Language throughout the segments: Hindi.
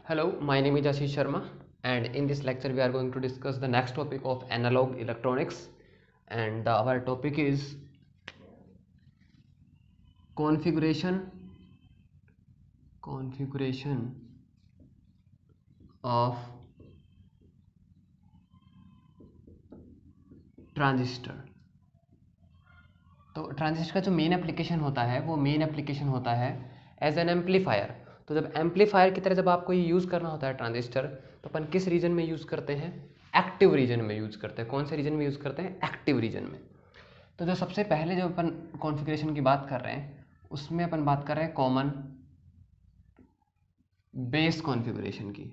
Hello, my name is Ashish Sharma, and in this lecture we are going to discuss the next topic of analog electronics, and our topic is configuration of transistor. तो ट्रांजिस्टर का जो मेन एप्लीकेशन होता है वो मेन एप्लीकेशन होता है एज एन एम्पलीफायर। तो जब एम्पलीफायर की तरह जब आपको ये यूज़ करना होता है ट्रांजिस्टर, तो अपन किस रीजन में यूज़ करते हैं? एक्टिव रीजन में यूज़ करते हैं। कौन से रीजन में यूज़ करते हैं? एक्टिव रीजन में। तो जो सबसे पहले जो अपन कॉन्फ़िगरेशन की बात कर रहे हैं उसमें अपन बात कर रहे हैं कॉमन बेस कॉन्फ़िगरेशन की।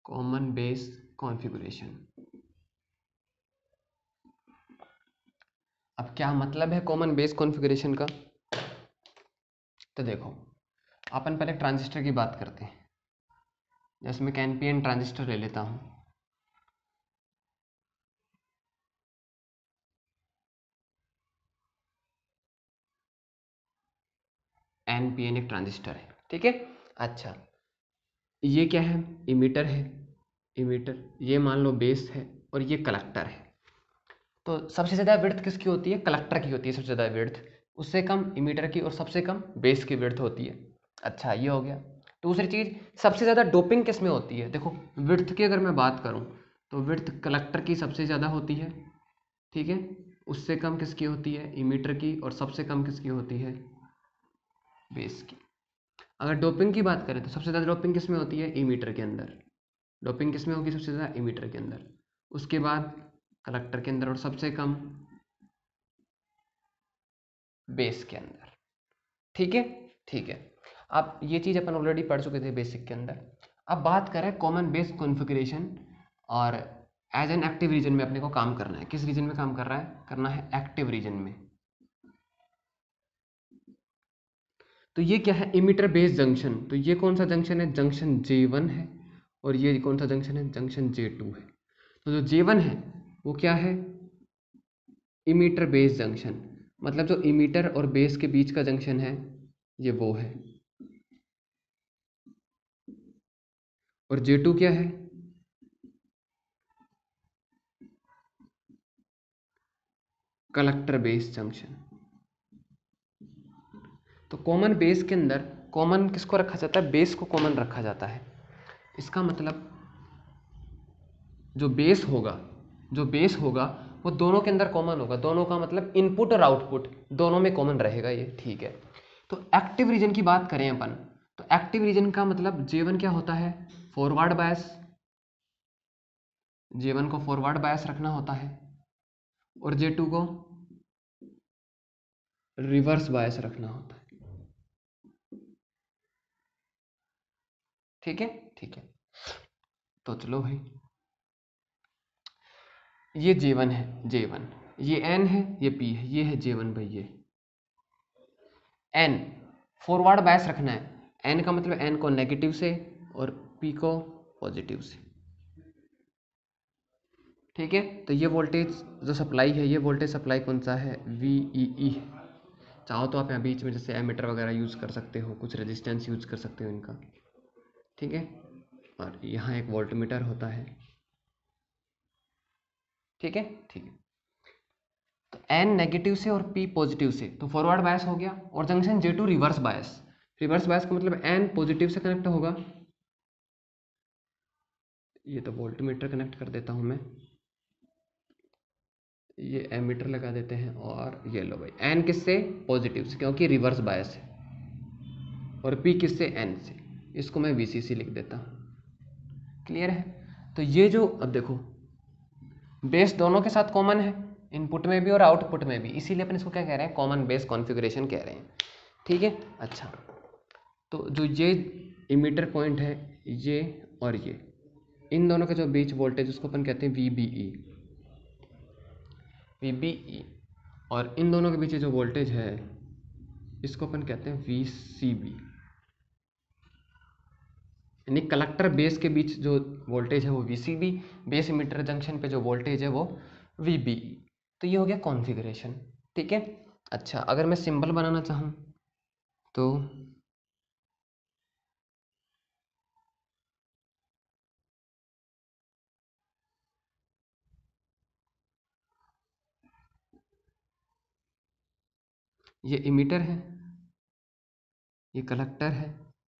Common base configuration. अब क्या मतलब है कॉमन बेस कॉन्फ़िगरेशन का? तो देखो, अपन पहले ट्रांजिस्टर की बात करते हैं। जैसे मैं एनपीएन ट्रांजिस्टर ले लेता हूँ। एनपीएन एक ट्रांजिस्टर है, ठीक है। अच्छा, ये क्या है? इमीटर है। इमीटर, ये मान लो बेस है और ये कलेक्टर है। तो सबसे ज़्यादा विड्थ किसकी होती है? कलेक्टर की होती है सबसे ज़्यादा विड्थ। उससे कम इमीटर की और सबसे कम बेस की विड्थ होती है। अच्छा, ये हो गया। दूसरी चीज़, सबसे ज़्यादा डोपिंग किस में होती है? देखो, विड्थ की अगर मैं बात करूँ तो विड्थ कलेक्टर की सबसे ज़्यादा होती है, ठीक है। उससे कम किसकी होती है? इमीटर की। और सबसे कम किसकी होती है? बेस की। अगर डोपिंग की बात करें तो सबसे ज़्यादा डोपिंग किस में होती है? इमीटर के अंदर। डोपिंग किस में होगी सबसे ज़्यादा? इमीटर के अंदर। उसके बाद कलेक्टर के अंदर, और सबसे कम बेस के अंदर, ठीक है। ठीक है, अब ये चीज़ अपन ऑलरेडी पढ़ चुके थे बेसिक के अंदर। अब बात करें कॉमन बेस कॉन्फ़िगरेशन, और एज एन एक्टिव रीजन में अपने को काम करना है। किस रीजन में काम करना है? एक्टिव रीजन में। तो ये क्या है? Emitter base junction. तो ये कौन सा जंक्शन है? जंक्शन J1 है। और ये कौन सा जंक्शन है? जंक्शन J2 है। तो जो J1 है वो क्या है? Emitter base junction. मतलब जो इमीटर और बेस के बीच का जंक्शन है ये वो है। और J2 क्या है? Collector base junction. तो कॉमन बेस के अंदर कॉमन किसको रखा जाता है? बेस को कॉमन रखा जाता है। इसका मतलब जो बेस होगा, जो बेस होगा वो दोनों के अंदर कॉमन होगा। दोनों का मतलब इनपुट और आउटपुट दोनों में कॉमन रहेगा ये, ठीक है। तो एक्टिव रीजन की बात करें अपन, तो एक्टिव रीजन का मतलब J1 क्या होता है? Forward bias. J1 को फॉरवर्ड बायस रखना होता है और J2 को रिवर्स बायस रखना होता है, ठीक है। ठीक है, तो चलो भाई, ये J1 है, J1। ये N है, ये P है, ये है J1 भाई। ये N फॉरवर्ड बायस रखना है। N का मतलब N को नेगेटिव से और P को पॉजिटिव से, ठीक है। तो ये वोल्टेज जो सप्लाई है, ये वोल्टेज सप्लाई कौन सा है? VEE है। चाहो तो आप यहाँ बीच में जैसे एमीटर वगैरह यूज़ कर सकते हो, कुछ रेजिस्टेंस यूज़ कर सकते हो इनका, ठीक है। और यहाँ एक वोल्टमीटर होता है, ठीक है। ठीक है, तो N नेगेटिव से और P पॉजिटिव से, तो फॉरवर्ड बायस हो गया। और junction J2 reverse bias. Reverse bias का मतलब N पॉजिटिव से कनेक्ट होगा। ये तो वोल्टमीटर कनेक्ट कर देता हूँ मैं, ये एमीटर लगा देते हैं। और ये लो भाई, N किससे? पॉजिटिव से, क्योंकि रिवर्स बायस है। और P किससे? N से। इसको मैं VCC लिख देता हूँ, क्लियर है। तो ये जो, अब देखो, बेस दोनों के साथ कॉमन है, इनपुट में भी और आउटपुट में भी, इसीलिए अपन इसको क्या कह रहे हैं? कॉमन बेस कॉन्फ़िगरेशन कह रहे हैं, ठीक है। अच्छा, तो जो ये इमीटर पॉइंट है, ये और ये, इन दोनों के जो बीच वोल्टेज उसको अपन कहते हैं VBE। VBE। और इन दोनों के बीच जो वोल्टेज है इसको अपन कहते हैं VCB। यानी कलेक्टर बेस के बीच जो वोल्टेज है वो VCB, बेस इमीटर जंक्शन पे जो वोल्टेज है वो VBE। तो ये हो गया कॉन्फ़िगरेशन, ठीक है। अच्छा, अगर मैं सिंबल बनाना चाहूँ तो ये इमीटर है, ये कलेक्टर है,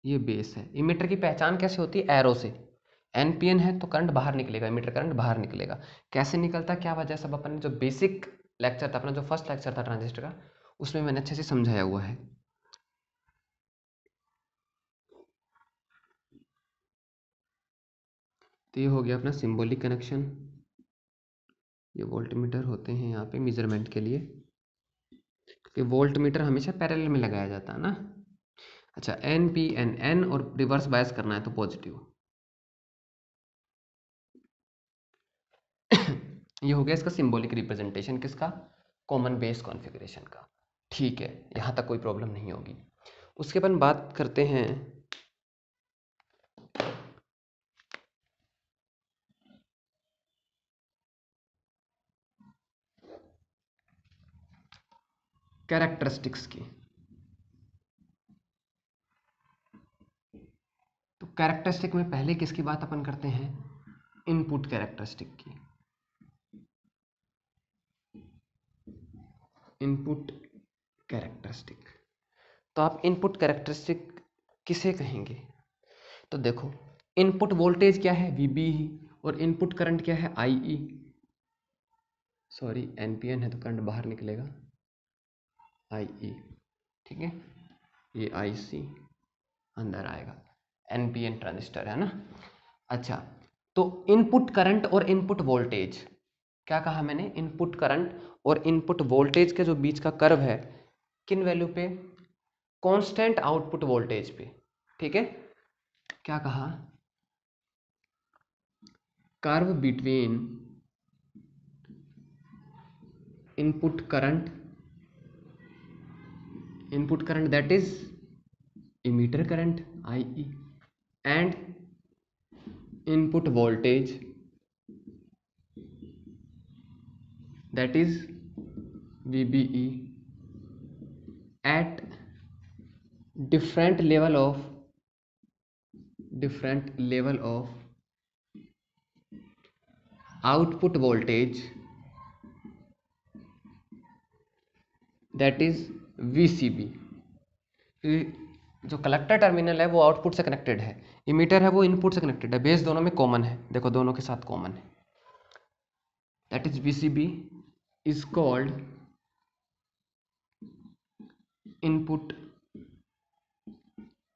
ये बेस है। इमीटर की पहचान कैसे होती है? एरो से। एनपीएन है तो करंट बाहर निकलेगा, इमीटर करंट बाहर निकलेगा। कैसे निकलता, क्या वजह, सब अपन ने जो बेसिक लेक्चर था अपना, जो फर्स्ट लेक्चर था ट्रांजिस्टर का, उसमें मैंने अच्छे से समझाया हुआ है। तो ये हो गया अपना सिंबॉलिक कनेक्शन। ये वोल्ट मीटर होते हैं यहाँ पे मेजरमेंट के लिए, क्योंकि वोल्ट मीटर हमेशा पैरेलल में लगाया जाता है ना। अच्छा, एन पी एन, एन और रिवर्स बायस करना है तो पॉजिटिव। ये हो गया इसका सिंबॉलिक रिप्रेजेंटेशन, किसका? कॉमन बेस कॉन्फ़िगरेशन का। ठीक है, यहाँ तक कोई प्रॉब्लम नहीं होगी। उसके बाद बात करते हैं कैरेक्टरिस्टिक्स की। तो कैरेक्टरिस्टिक में पहले किसकी बात अपन करते हैं? इनपुट कैरेक्टरिस्टिक की। Input characteristic. तो आप इनपुट कैरेक्टरिस्टिक किसे कहेंगे? तो देखो, इनपुट वोल्टेज क्या है? वीबी। और इनपुट करंट क्या है? आईई। सॉरी, एनपीएन है तो करंट बाहर निकलेगा, आईई। ठीक है, ये आईसी अंदर आएगा। एनपीएन ट्रांजिस्टर है ना। अच्छा, तो इनपुट करंट और इनपुट वोल्टेज, क्या कहा मैंने? इनपुट करंट और इनपुट वोल्टेज के जो बीच का कर्व है, किन वैल्यू पे? कांस्टेंट आउटपुट वोल्टेज पे। ठीक है, क्या कहा? Curve between input current that is emitter current IE and input voltage that is VBE at different level of output voltage that is VCB। जो कलेक्टर टर्मिनल है वो आउटपुट से कनेक्टेड है, इमीटर है वो इनपुट से कनेक्टेड है, बेस दोनों में कॉमन है, देखो दोनों के साथ कॉमन है, that is VCB is called input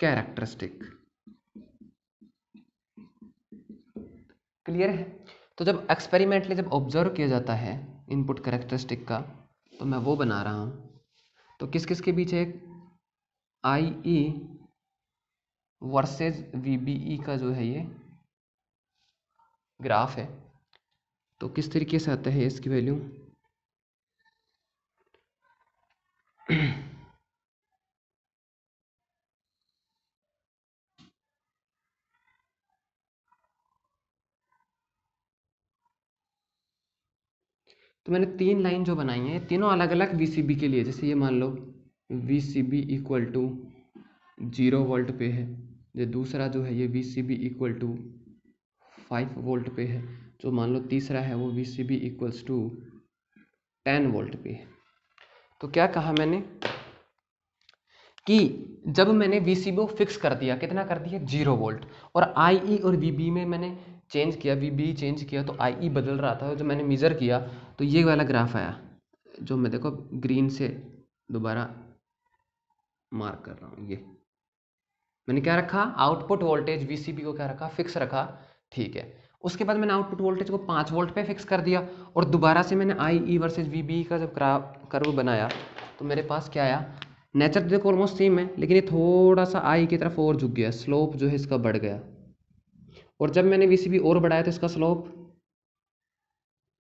characteristic. Clear है? तो जब एक्सपेरिमेंटली जब ऑब्जर्व किया जाता है इनपुट कैरेक्टरिस्टिक का, तो मैं वो बना रहा हूँ। तो किस किस के बीच एक IE वर्सेज VBE का जो है ये ग्राफ है, तो किस तरीके से आता है इसकी वैल्यू? तो मैंने 3 लाइन जो बनाई है, तीनों अलग अलग VCB के लिए। जैसे ये मान लो VCB इक्वल टू 0 वोल्ट पे है, ये दूसरा जो है ये VCB इक्वल टू 5 वोल्ट पे है, जो मान लो तीसरा है वो VCB इक्वल्स टू 10 वोल्ट पे है। तो क्या कहा मैंने कि जब मैंने VCB फिक्स कर दिया, कितना कर दिया? 0 वोल्ट, और IE और VB में मैंने चेंज किया, VB चेंज किया तो IE बदल रहा था। जो मैंने मेज़र किया तो ये वाला ग्राफ आया, जो मैं देखो ग्रीन से दोबारा मार्क कर रहा हूँ। ये मैंने क्या रखा? आउटपुट वोल्टेज VCB को क्या रखा? फिक्स रखा। ठीक है, उसके बाद मैंने आउटपुट वोल्टेज को 5 वोल्ट पे फिक्स कर दिया, और दोबारा से मैंने IE वर्सेज VB का जब कर्व बनाया तो मेरे पास क्या आया? नेचर तो देखो ऑलमोस्ट सेम है, लेकिन ये थोड़ा सा आई की तरफ और झुक गया, स्लोप जो है इसका बढ़ गया। और जब मैंने VCB और बढ़ाया तो इसका स्लोप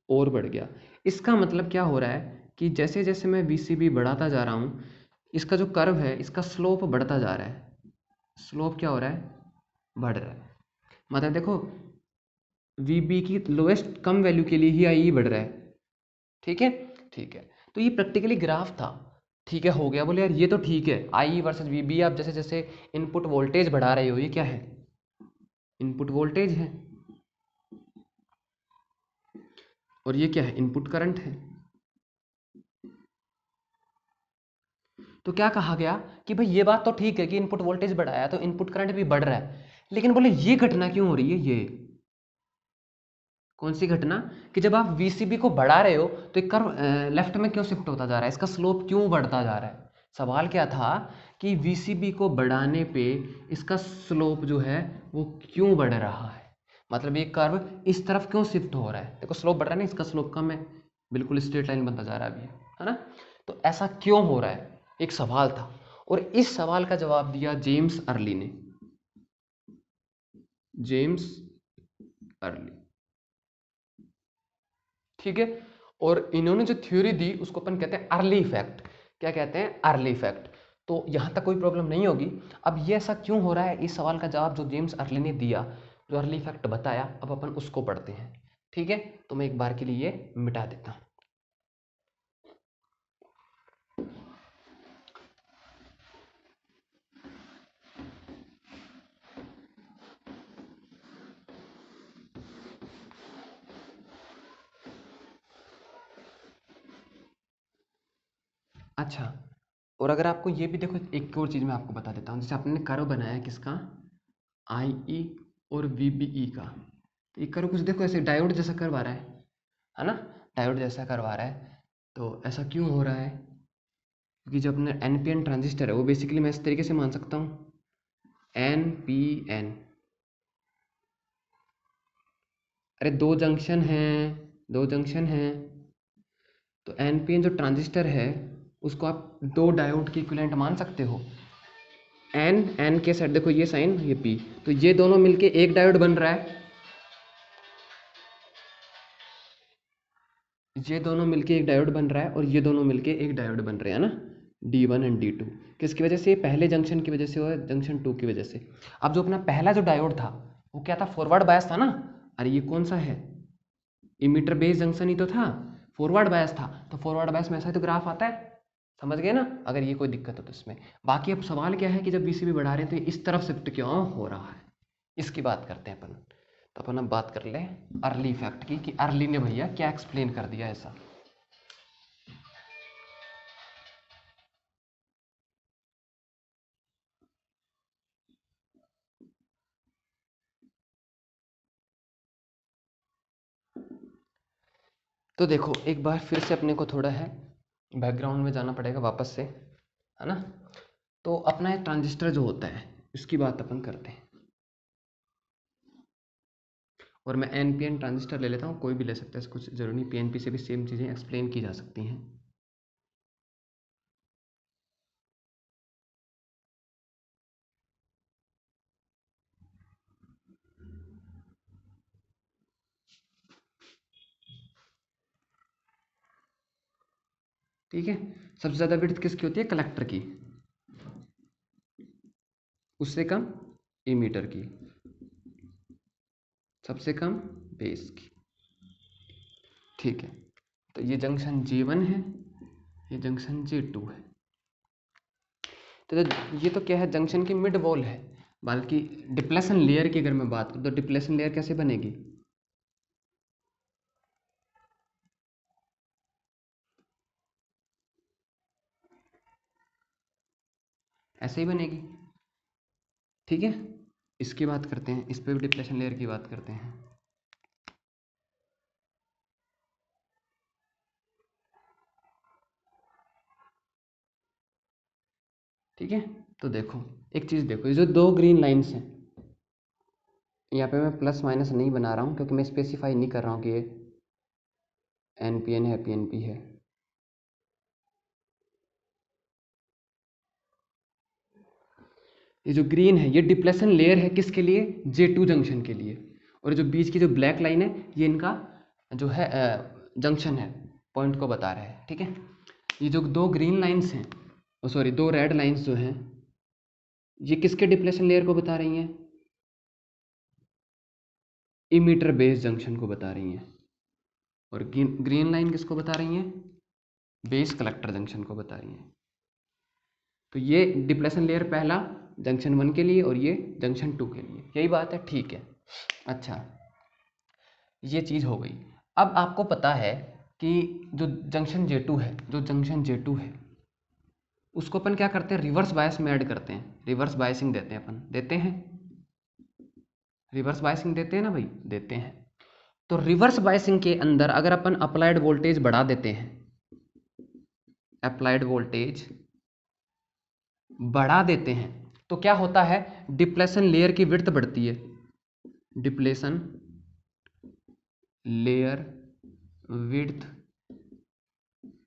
और बढ़ गया। इसका मतलब क्या हो रहा है कि जैसे जैसे मैं VCB बढ़ाता जा रहा हूँ, इसका जो कर्व है इसका स्लोप बढ़ता जा रहा है। स्लोप क्या हो रहा है? बढ़ रहा है। मतलब देखो VB की लोएस्ट कम वैल्यू के लिए ही IE बढ़ रहा है। ठीक है, ठीक है। तो ये प्रैक्टिकली ग्राफ था। ठीक है, हो गया? बोले यार ये तो ठीक है, IE वर्सेस VB, आप जैसे जैसे इनपुट वोल्टेज बढ़ा रहे हो, ये क्या है? इनपुट वोल्टेज है, और ये क्या है? इनपुट करंट है। तो क्या कहा गया कि भाई ये बात तो ठीक है कि इनपुट वोल्टेज बढ़ाया तो इनपुट करंट भी बढ़ रहा है, लेकिन बोले ये घटना क्यों हो रही है, ये कौन सी घटना कि जब आप VCB को बढ़ा रहे हो तो एक कर्व लेफ्ट में क्यों शिफ्ट होता जा रहा है, इसका स्लोप क्यों बढ़ता जा रहा है। सवाल क्या था कि VCB को बढ़ाने पे इसका स्लोप जो है वो क्यों बढ़ रहा है, मतलब ये कर्व इस तरफ क्यों शिफ्ट हो रहा है। देखो स्लोप बढ़ रहा है ना, इसका स्लोप कम है, बिल्कुल स्ट्रेट लाइन बनता जा रहा है अभी, है ना। तो ऐसा क्यों हो रहा है, एक सवाल था, और इस सवाल का जवाब दिया जेम्स अर्ली ने, जेम्स अर्ली, ठीक है। और इन्होंने जो थ्योरी दी उसको अपन कहते हैं अर्ली इफेक्ट। क्या कहते हैं, अर्ली इफेक्ट। तो यहां तक कोई प्रॉब्लम नहीं होगी। अब ये ऐसा क्यों हो रहा है, इस सवाल का जवाब जो जेम्स अर्ली ने दिया, जो अर्ली इफेक्ट बताया, अब अपन उसको पढ़ते हैं, ठीक है। तो मैं एक बार के लिए मिटा देता हूं। अच्छा, और अगर आपको ये भी देखो, एक और चीज़ मैं आपको बता देता हूँ, जैसे आपने कर्व बनाया किसका, IE और VBE का, तो ये कर्व कुछ देखो ऐसे डायोड जैसा कर्व आ रहा है ना, डायोड जैसा कर्व आ रहा है। तो ऐसा क्यों हो रहा है, क्योंकि जो अपना NPN ट्रांजिस्टर है वो बेसिकली मैं इस तरीके से मान सकता हूँ, NPN, अरे दो जंक्शन हैं, दो जंक्शन हैं, तो NPN जो ट्रांजिस्टर है उसको आप दो डायोड के इक्विवेलेंट मान सकते हो। एन के साइड देखो, ये साइन ये P, तो ये दोनों मिलके एक डायोड बन रहा है, ये दोनों मिलके एक डायोड बन रहा है, और ये दोनों मिलके एक डायोड बन रहे हैं ना, D1 एंड D2। किसकी वजह से, पहले जंक्शन की वजह से और जंक्शन 2 की वजह से। अब जो अपना पहला जो डायोड था वो क्या था, फॉरवर्ड बायस था ना, अरे ये कौन सा है, इमीटर बेस जंक्शन ही तो था, फॉरवर्ड बायस था, तो फॉरवर्ड बायस में ऐसा ही तो ग्राफ आता है, समझ गए ना। अगर ये कोई दिक्कत हो तो इसमें, बाकी अब सवाल क्या है कि जब VCB बढ़ा रहे हैं तो ये इस तरफ शिफ्ट क्यों हो रहा है, इसकी बात करते हैं अपन। तो अपन अब बात कर ले अर्ली इफेक्ट की, कि अर्ली ने भैया क्या एक्सप्लेन कर दिया ऐसा। तो देखो एक बार फिर से अपने को थोड़ा है बैकग्राउंड में जाना पड़ेगा वापस से, है ना। तो अपना एक ट्रांजिस्टर जो होता है इसकी बात अपन करते हैं, और मैं NPN ट्रांजिस्टर ले लेता हूँ, कोई भी ले सकता है, कुछ जरूरी नहीं, PNP से भी सेम चीज़ें एक्सप्लेन की जा सकती हैं। ठीक है, सबसे ज़्यादा विड्थ किसकी होती है, कलेक्टर की, उससे कम इमीटर की, सबसे कम बेस की, ठीक है। तो ये जंक्शन J1 है, ये जंक्शन J2 है। तो ये तो क्या है, जंक्शन की मिड वॉल है। बल्कि डिप्लेशन लेयर की अगर मैं बात करूँ तो डिप्लेशन लेयर कैसे बनेगी, ऐसे ही बनेगी, ठीक है। इसकी बात करते हैं, इस पे भी डिप्लेशन लेयर की बात करते हैं, ठीक है। तो देखो एक चीज़ देखो, ये जो दो ग्रीन लाइंस हैं, यहाँ पे मैं प्लस माइनस नहीं बना रहा हूँ क्योंकि मैं स्पेसिफाई नहीं कर रहा हूँ कि ये NPN है PNP है। ये जो ग्रीन है ये डिप्लेशन लेयर है किसके लिए, J2 जंक्शन के लिए, और जो बीच की जो ब्लैक लाइन है ये इनका जो है जंक्शन है, पॉइंट को बता रहा है, ठीक है। ये जो दो ग्रीन लाइंस हैं, सॉरी दो रेड लाइंस जो हैं, ये किसके डिप्लेशन लेयर को बता रही हैं, इमीटर बेस जंक्शन को बता रही हैं, और ग्रीन लाइन किसको बता रही हैं, बेस कलेक्टर जंक्शन को बता रही हैं। तो ये डिप्लेशन लेयर पहला जंक्शन 1 के लिए और ये जंक्शन 2 के लिए, यही बात है, ठीक है। अच्छा, ये चीज़ हो गई। अब आपको पता है कि जो जंक्शन J2 है, जो जंक्शन J2 है उसको अपन क्या करते हैं, रिवर्स बायस में ऐड करते हैं, रिवर्स बायसिंग देते हैं अपन, देते हैं, रिवर्स बायसिंग देते हैं ना भाई, देते हैं। तो रिवर्स बायसिंग के अंदर अगर अपन अप्लाइड वोल्टेज बढ़ा देते हैं, अप्लाइड वोल्टेज बढ़ा देते हैं, तो क्या होता है, डिप्लेशन लेयर की विड्थ बढ़ती है, डिप्लेशन लेयर विड्थ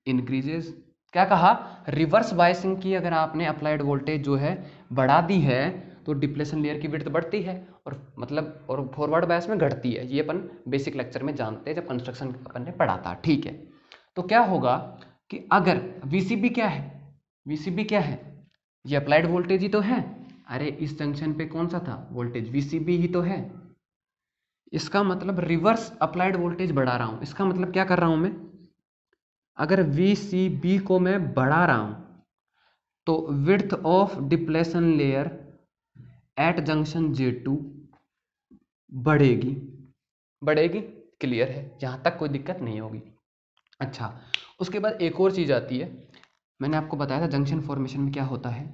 इंक्रीजेस। क्या कहा, रिवर्स बायसिंग की अगर आपने अप्लाइड वोल्टेज जो है बढ़ा दी है तो डिप्लेशन लेयर की विड्थ बढ़ती है, और मतलब और फॉरवर्ड बायस में घटती है। ये अपन बेसिक लेक्चर में जानते हैं जब कंस्ट्रक्शन अपन ने पढ़ा था, ठीक है। तो क्या होगा कि अगर वीसीबी क्या है, वीसीबी क्या है, ये अप्लाइड वोल्टेज ही तो है, अरे इस जंक्शन पे कौन सा था वोल्टेज, वीसीबी ही तो है। इसका मतलब रिवर्स अप्लाइड वोल्टेज बढ़ा रहा हूं, इसका मतलब क्या कर रहा हूं मैं, अगर VCB को मैं बढ़ा रहा हूं तो width of depletion layer at junction J2 बढ़ेगी, बढ़ेगी, क्लियर है, यहां तक कोई दिक्कत नहीं होगी। अच्छा, उसके बाद एक और चीज आती है, मैंने आपको बताया था जंक्शन फॉर्मेशन में क्या होता है,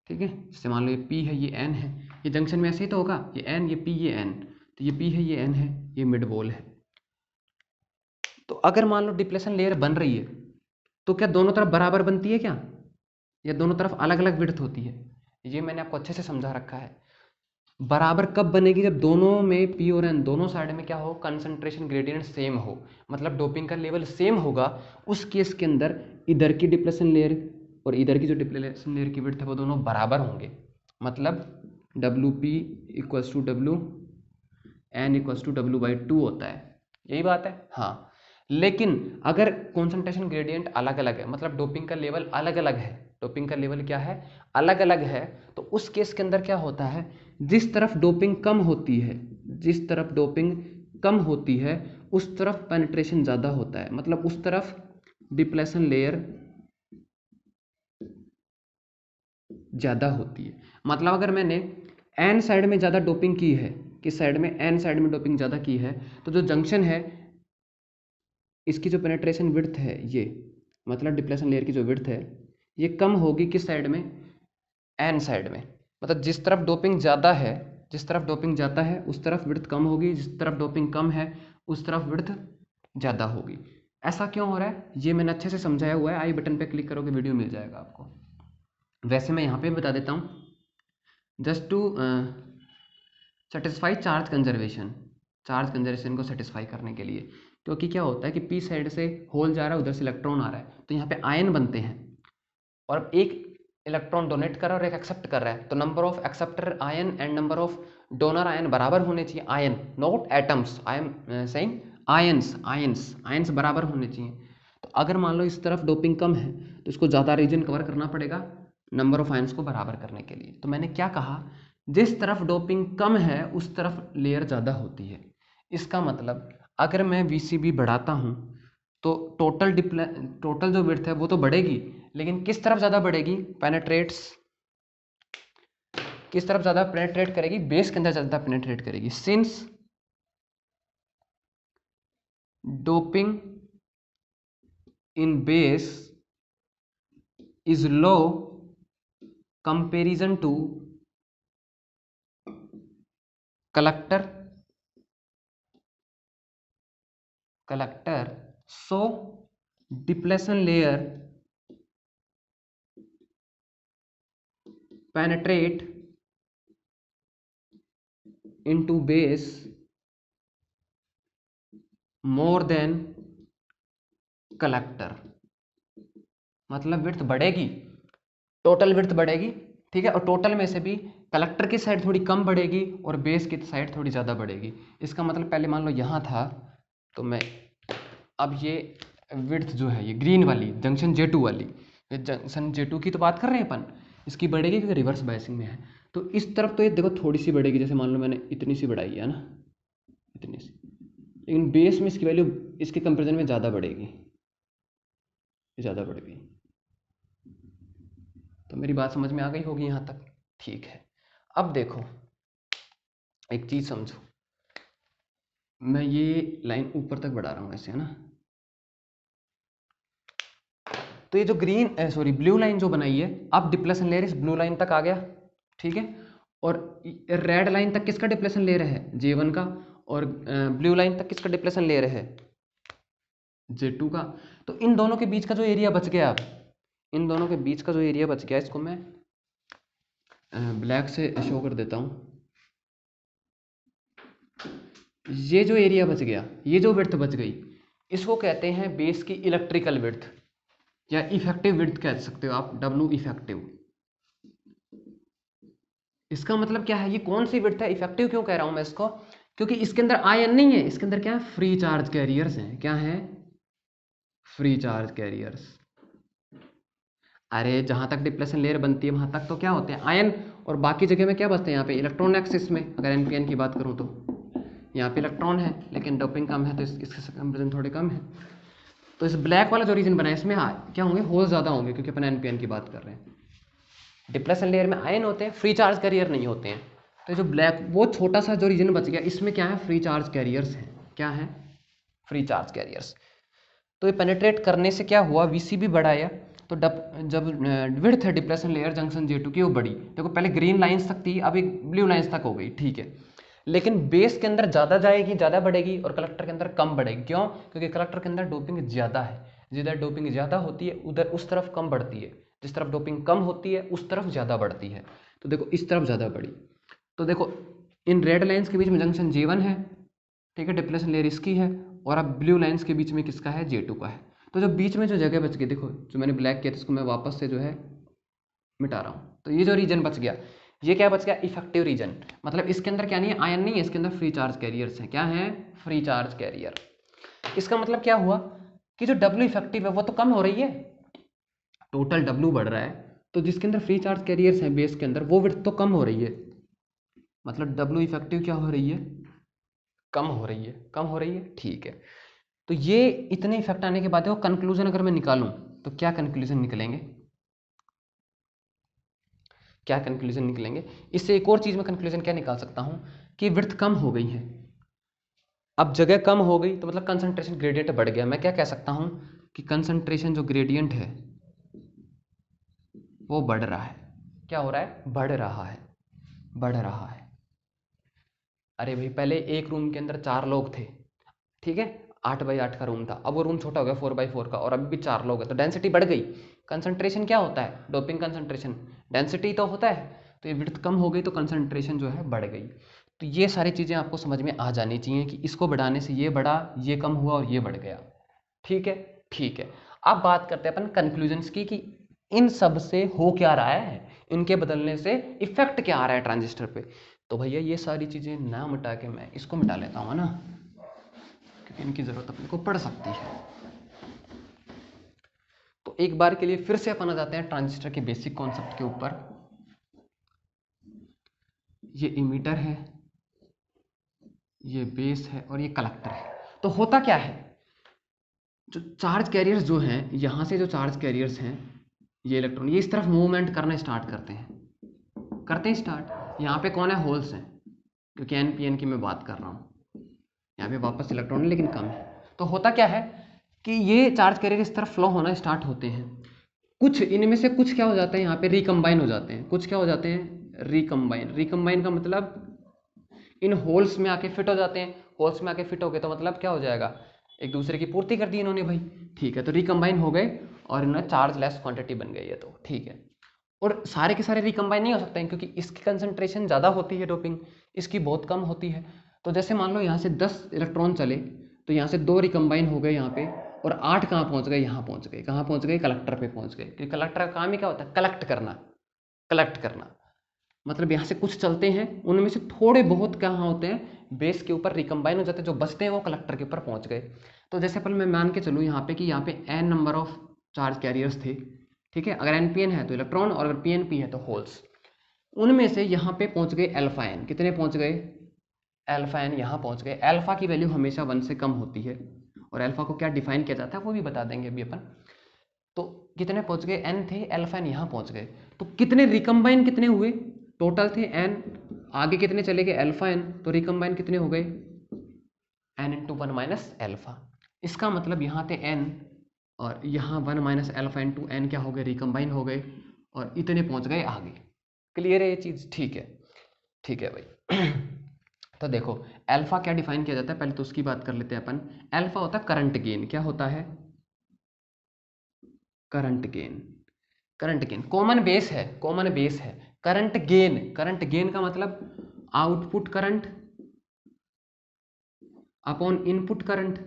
ठीक है। जैसे मान लो ये P है, ये N है, ये जंक्शन में ऐसे ही तो होगा, ये N, ये P, ये N, तो ये P है, ये N है, ये मिड वॉल है। तो अगर मान लो डिप्लेशन लेयर बन रही है तो क्या दोनों तरफ बराबर बनती है क्या, या दोनों तरफ अलग अलग विड्थ होती है, ये मैंने आपको अच्छे से समझा रखा है। बराबर कब बनेगी, जब दोनों में P और N दोनों साइड में क्या हो, कंसंट्रेशन ग्रेडियंट सेम हो, मतलब डोपिंग का लेवल सेम होगा, उस केस के अंदर इधर की डिप्लेशन लेयर और इधर की जो डिप्लेशन लेयर की विड्थ है वो दोनों बराबर होंगे, मतलब WP equals to WN equals to W/2 होता है, यही बात है, हाँ। लेकिन अगर कॉन्सेंट्रेशन ग्रेडियंट अलग अलग है, मतलब डोपिंग का लेवल अलग अलग है, डोपिंग का लेवल क्या है, अलग अलग है, तो उस केस के अंदर क्या होता है, जिस तरफ डोपिंग कम होती है, जिस तरफ डोपिंग कम होती है उस तरफ पेनिट्रेशन ज़्यादा होता है, मतलब उस तरफ डिप्लेशन लेयर ज़्यादा होती है। मतलब अगर मैंने एन साइड में ज़्यादा डोपिंग की है, किस साइड में, एन साइड में डोपिंग ज़्यादा की है, तो जो जंक्शन है इसकी जो पेनिट्रेशन विड्थ है, ये मतलब डिप्लेशन लेयर की जो विड्थ है ये कम होगी किस साइड में, एन साइड में। मतलब जिस तरफ डोपिंग ज़्यादा है, जिस तरफ डोपिंग ज़्यादा है उस तरफ विड्थ कम होगी, जिस तरफ डोपिंग कम है उस तरफ विड्थ ज़्यादा होगी। ऐसा क्यों हो रहा है ये मैंने अच्छे से समझाया हुआ है, आई बटन पे क्लिक करोगे वीडियो मिल जाएगा आपको। वैसे मैं यहाँ पे बता देता हूँ, just to satisfy charge conservation, charge conservation को सेटिस्फाई करने के लिए, क्योंकि क्या होता है कि पी साइड से होल जा रहा है, उधर से इलेक्ट्रॉन आ रहा है, तो यहाँ पे आयन बनते हैं और एक इलेक्ट्रॉन डोनेट कर रहा है और एक एक्सेप्ट कर रहा है, तो number of acceptor ion and number of donor ion बराबर होने चाहिए, ion not atoms, I am saying ions, ions ions बराबर होने चाहिए। तो अगर मान लो इस तरफ डोपिंग कम है तो इसको ज़्यादा रीजन कवर करना पड़ेगा नंबर ऑफ आयंस को बराबर करने के लिए। तो मैंने क्या कहा, जिस तरफ डोपिंग कम है उस तरफ लेयर ज़्यादा होती है। इसका मतलब अगर मैं VCB बढ़ाता हूँ तो टोटल जो विड्थ है वो तो बढ़ेगी, लेकिन किस तरफ ज़्यादा बढ़ेगी, पेनेट्रेट्स किस तरफ ज़्यादा पेनेट्रेट करेगी, बेस के अंदर ज़्यादा पेनेट्रेट करेगी, since doping in base is low comparison to collector, so depletion layer penetrate into base more than collector, मतलब विड्थ बढ़ेगी, टोटल विड्थ बढ़ेगी, ठीक है, और टोटल में से भी कलेक्टर की साइड थोड़ी कम बढ़ेगी और बेस की साइड थोड़ी ज़्यादा बढ़ेगी। इसका मतलब पहले मान लो यहाँ था, तो मैं अब ये विड्थ जो है ये ग्रीन वाली जंक्शन J2 वाली, ये जंक्शन J2 की तो बात कर रहे हैं अपन, इसकी बढ़ेगी क्योंकि रिवर्स बायसिंग में है, तो इस तरफ तो ये देखो थोड़ी सी बढ़ेगी, जैसे मान लो मैंने इतनी सी बढ़ाई है ना, इतनी सी, लेकिन बेस में इसकी वैल्यू इसके कंपेरिजन में ज़्यादा बढ़ेगी, ज़्यादा बढ़ गई। तो मेरी बात समझ में आ गई होगी यहाँ तक, ठीक है। अब देखो एक चीज़ समझो, मैं ये लाइन ऊपर तक बढ़ा रहा हूँ ऐसे, है ना, तो ये जो ब्लू लाइन जो बनाई है, अब डिप्लेशन लेयर इस ब्लू लाइन तक आ गया, ठीक है, और रेड लाइन तक किसका डिप्लेशन लेयर है, J1 का, और ब्लू लाइन तक किसका डिप्लेशन लेयर है, J2 का। तो इन दोनों के बीच का जो एरिया बच गया, इन दोनों के बीच का जो एरिया बच गया, इसको मैं ब्लैक से शो कर देता हूँ। ये जो एरिया बच गया, ये जो विड्थ बच गई, इसको कहते हैं बेस की इलेक्ट्रिकल विड्थ, या इफेक्टिव विड्थ कह सकते हो आप, W इफेक्टिव। इसका मतलब क्या है, ये कौन सी विड्थ है, इफेक्टिव क्यों कह रहा हूं मैं इसको, क्योंकि इसके अंदर आयन नहीं है, इसके अंदर क्या है, फ्री चार्ज कैरियर्स हैं। क्या है, फ्री चार्ज कैरियर्स। अरे जहां तक डिप्लेशन लेयर बनती है वहां तक तो क्या होते हैं, आयन, और बाकी जगह में क्या बचते हैं, यहाँ पे इलेक्ट्रॉन एक्सिस में, अगर NPN की बात करूँ तो यहाँ पे इलेक्ट्रॉन है, लेकिन डोपिंग कम है तो इसके कंपेरिजन थोड़े कम है। तो इस ब्लैक वाला जो रीजन बना है, इसमें क्या होंगे, होल ज़्यादा होंगे, क्योंकि अपन NPN की बात कर रहे हैं। डिप्लेशन लेयर में आयन होते हैं, फ्री चार्ज कैरियर नहीं होते हैं। तो जो ब्लैक, वो छोटा सा जो रीजन बच गया, इसमें क्या है, फ्री चार्ज कैरियर्स हैं। क्या है, फ्री चार्ज कैरियर्स। तो ये पेनिट्रेट करने से क्या हुआ, VCB बढ़ाया, तो जब विड्थ है डिप्लेशन लेयर जंक्शन J2 की, वो बढ़ी। देखो पहले ग्रीन लाइंस तक थी, अब एक ब्लू लाइंस तक हो गई, ठीक है, लेकिन बेस के अंदर ज़्यादा जाएगी, ज़्यादा बढ़ेगी, और कलेक्टर के अंदर कम बढ़ेगी। क्यों, क्योंकि कलेक्टर के अंदर डोपिंग ज़्यादा है, जिधर डोपिंग ज़्यादा होती है उधर उस तरफ कम बढ़ती है, जिस तरफ डोपिंग कम होती है उस तरफ ज़्यादा बढ़ती है। तो देखो इस तरफ ज़्यादा बढ़ी। तो देखो इन रेड लाइन्स के बीच में जंक्शन J1 है, ठीक है, डिप्लेशन लेयर इसकी है, और अब ब्लू लाइन्स के बीच में किसका है, J2 का है। तो जो बीच में जो जगह बच गई, देखो जो मैंने ब्लैक किया था इसको मैं वापस से जो है मिटा रहा हूँ। तो ये जो रीजन बच गया, ये क्या बच गया, इफेक्टिव रीजन। मतलब इसके अंदर क्या नहीं है, आयन नहीं है, इसके अंदर फ्री चार्ज कैरियर्स हैं। क्या है, फ्री चार्ज कैरियर। इसका मतलब क्या हुआ कि जो W इफेक्टिव है वो तो कम हो रही है, टोटल W बढ़ रहा है, तो जिसके अंदर फ्री चार्ज कैरियर्स हैं बेस के अंदर, वो विड्थ तो कम हो रही है। मतलब W इफेक्टिव क्या हो रही है, कम हो रही है, कम हो रही है, ठीक है। तो ये इतने इफेक्ट आने के बाद वो कंक्लूजन अगर मैं निकालूं तो क्या कंक्लूजन निकलेंगे, क्या कंक्लूजन निकलेंगे, इससे एक और चीज में कंक्लूजन क्या निकाल सकता हूं कि विड्थ कम हो गई है। अब जगह कम हो गई तो मतलब कंसंट्रेशन ग्रेडियंट बढ़ गया। मैं क्या कह सकता हूं कि कंसंट्रेशन जो ग्रेडियंट है वो बढ़ रहा है। क्या हो रहा है, बढ़ रहा है, बढ़ रहा है। अरे भाई पहले एक रूम के अंदर 4 लोग थे, ठीक है, 8x8 का रूम था, अब वो रूम छोटा हो गया 4x4 का, और अभी भी 4 लोग हैं, तो डेंसिटी बढ़ गई। कंसंट्रेशन क्या होता है, डोपिंग कंसंट्रेशन डेंसिटी तो होता है, तो ये विड्थ कम हो गई तो कंसंट्रेशन जो है बढ़ गई। तो ये सारी चीज़ें आपको समझ में आ जानी चाहिए कि इसको बढ़ाने से ये बढ़ा, ये कम हुआ और ये बढ़ गया, ठीक है, ठीक है। अब बात करते हैं अपन कंक्लूजन्स की कि इन सब से हो क्या रहा है, इनके बदलने से इफेक्ट क्या आ रहा है ट्रांजिस्टर पे। तो भैया ये सारी चीज़ें ना मिटा के मैं इसको मिटा लेता हूँ ना, क्योंकि इनकी ज़रूरत अपने को पड़ सकती है। तो एक बार के लिए फिर से अपन आ जाते हैं ट्रांजिस्टर के बेसिक कॉन्सेप्ट के ऊपर। ये इमीटर है, ये बेस है, और ये कलेक्टर है। तो होता क्या है, जो चार्ज कैरियर्स जो हैं, यहाँ से जो चार्ज कैरियर्स हैं, ये इलेक्ट्रॉन, ये इस तरफ मूवमेंट करना स्टार्ट करते हैं स्टार्ट। यहाँ पे कौन है, होल्स हैं, क्योंकि NPN की मैं बात कर रहा हूँ। यहाँ पे वापस इलेक्ट्रॉन है लेकिन कम है। तो होता क्या है कि ये चार्ज कैरियर इस तरफ फ्लो होना स्टार्ट होते हैं। कुछ इनमें से कुछ क्या हो जाते हैं, यहाँ पे रिकम्बाइन हो जाते हैं। कुछ क्या हो जाते हैं, रिकम्बाइन का मतलब इन होल्स में आके फिट हो जाते हैं। होल्स में आके फिट हो गए तो मतलब क्या हो जाएगा, एक दूसरे की पूर्ति कर दी इन्होंने भाई, ठीक है। तो रिकम्बाइन हो गए और इन्होंने चार्ज लेस क्वांटिटी बन गई है, तो ठीक है। और सारे के सारे रिकम्बाइन नहीं हो सकते हैं, क्योंकि इसकी कंसंट्रेशन ज़्यादा होती है, डोपिंग इसकी बहुत कम होती है। तो जैसे मान लो यहाँ से 10 इलेक्ट्रॉन चले, तो यहाँ से 2 रिकम्बाइन हो गए यहाँ पे, और 8 कहाँ पहुँच गए, यहाँ पहुँच गए। कहाँ पहुँच गए, कलेक्टर पे पहुँच गए, क्योंकि कलेक्टर का काम ही क्या होता है, कलेक्ट करना। मतलब यहाँ से कुछ चलते हैं, उनमें से थोड़े बहुत कहाँ होते हैं, बेस के ऊपर रिकम्बाइन हो जाते हैं, जो बचते हैं वो कलेक्टर के ऊपर पहुँच गए। तो जैसे पहले मैं मान के चलूँ यहाँ पे कि यहाँ पे n number of charge carriers थे, ठीक है। अगर NPN है तो इलेक्ट्रॉन, और अगर PNP है तो होल्स। उनमें से यहाँ पे पहुँच गए अल्फा n। कितने पहुँच गए, अल्फा n यहाँ पहुँच गए। अल्फा की वैल्यू हमेशा 1 से कम होती है, और अल्फा को क्या डिफाइन किया जाता है वो भी बता देंगे अभी अपन। तो कितने पहुँच गए, n थे, अल्फा n यहाँ पहुँच गए। तो कितने रिकम्बाइन कितने हुए, टोटल थे n, आगे कितने चले गए, अल्फा n, तो रिकम्बाइन कितने हो गए, n × 1 - अल्फा। इसका मतलब यहाँ थे n, और यहाँ 1 माइनस एल्फा इंटू एन क्या हो गए, रिकम्बाइन हो गए और इतने पहुँच गए आगे। क्लियर है ये चीज़? ठीक है, ठीक है भाई। तो देखो अल्फा क्या डिफाइन किया जाता है, पहले तो उसकी बात कर लेते हैं अपन। अल्फा होता है करंट गेन। क्या होता है? Current gain. Current gain common base है, कॉमन बेस है। करंट गेन, करंट गेन का मतलब output current upon input current,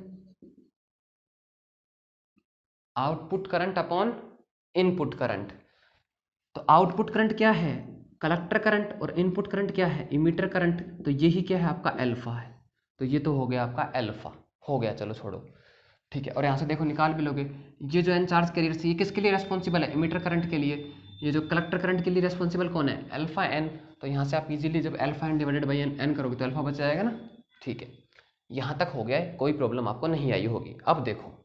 output current upon input current. तो आउटपुट करंट क्या है? Collector current. और इनपुट करंट क्या है? Emitter current. तो यही क्या है? आपका अल्फा है। तो ये तो हो गया आपका अल्फा, हो गया, चलो छोड़ो, ठीक है। और यहाँ से देखो निकाल भी लोगे, ये जो एन चार्ज कैरियर ये किसके लिए रेस्पॉन्सिबल है? इमीटर करंट के लिए। ये जो कलेक्टर करंट के लिए रेस्पॉन्सिबल कौन है? Alpha N. तो यहाँ से आप इजीली जब alpha N divided by N करोगे तो अल्फा बच जाएगा ना। ठीक है, यहाँ तक हो गया है, कोई प्रॉब्लम आपको नहीं आई होगी। अब देखो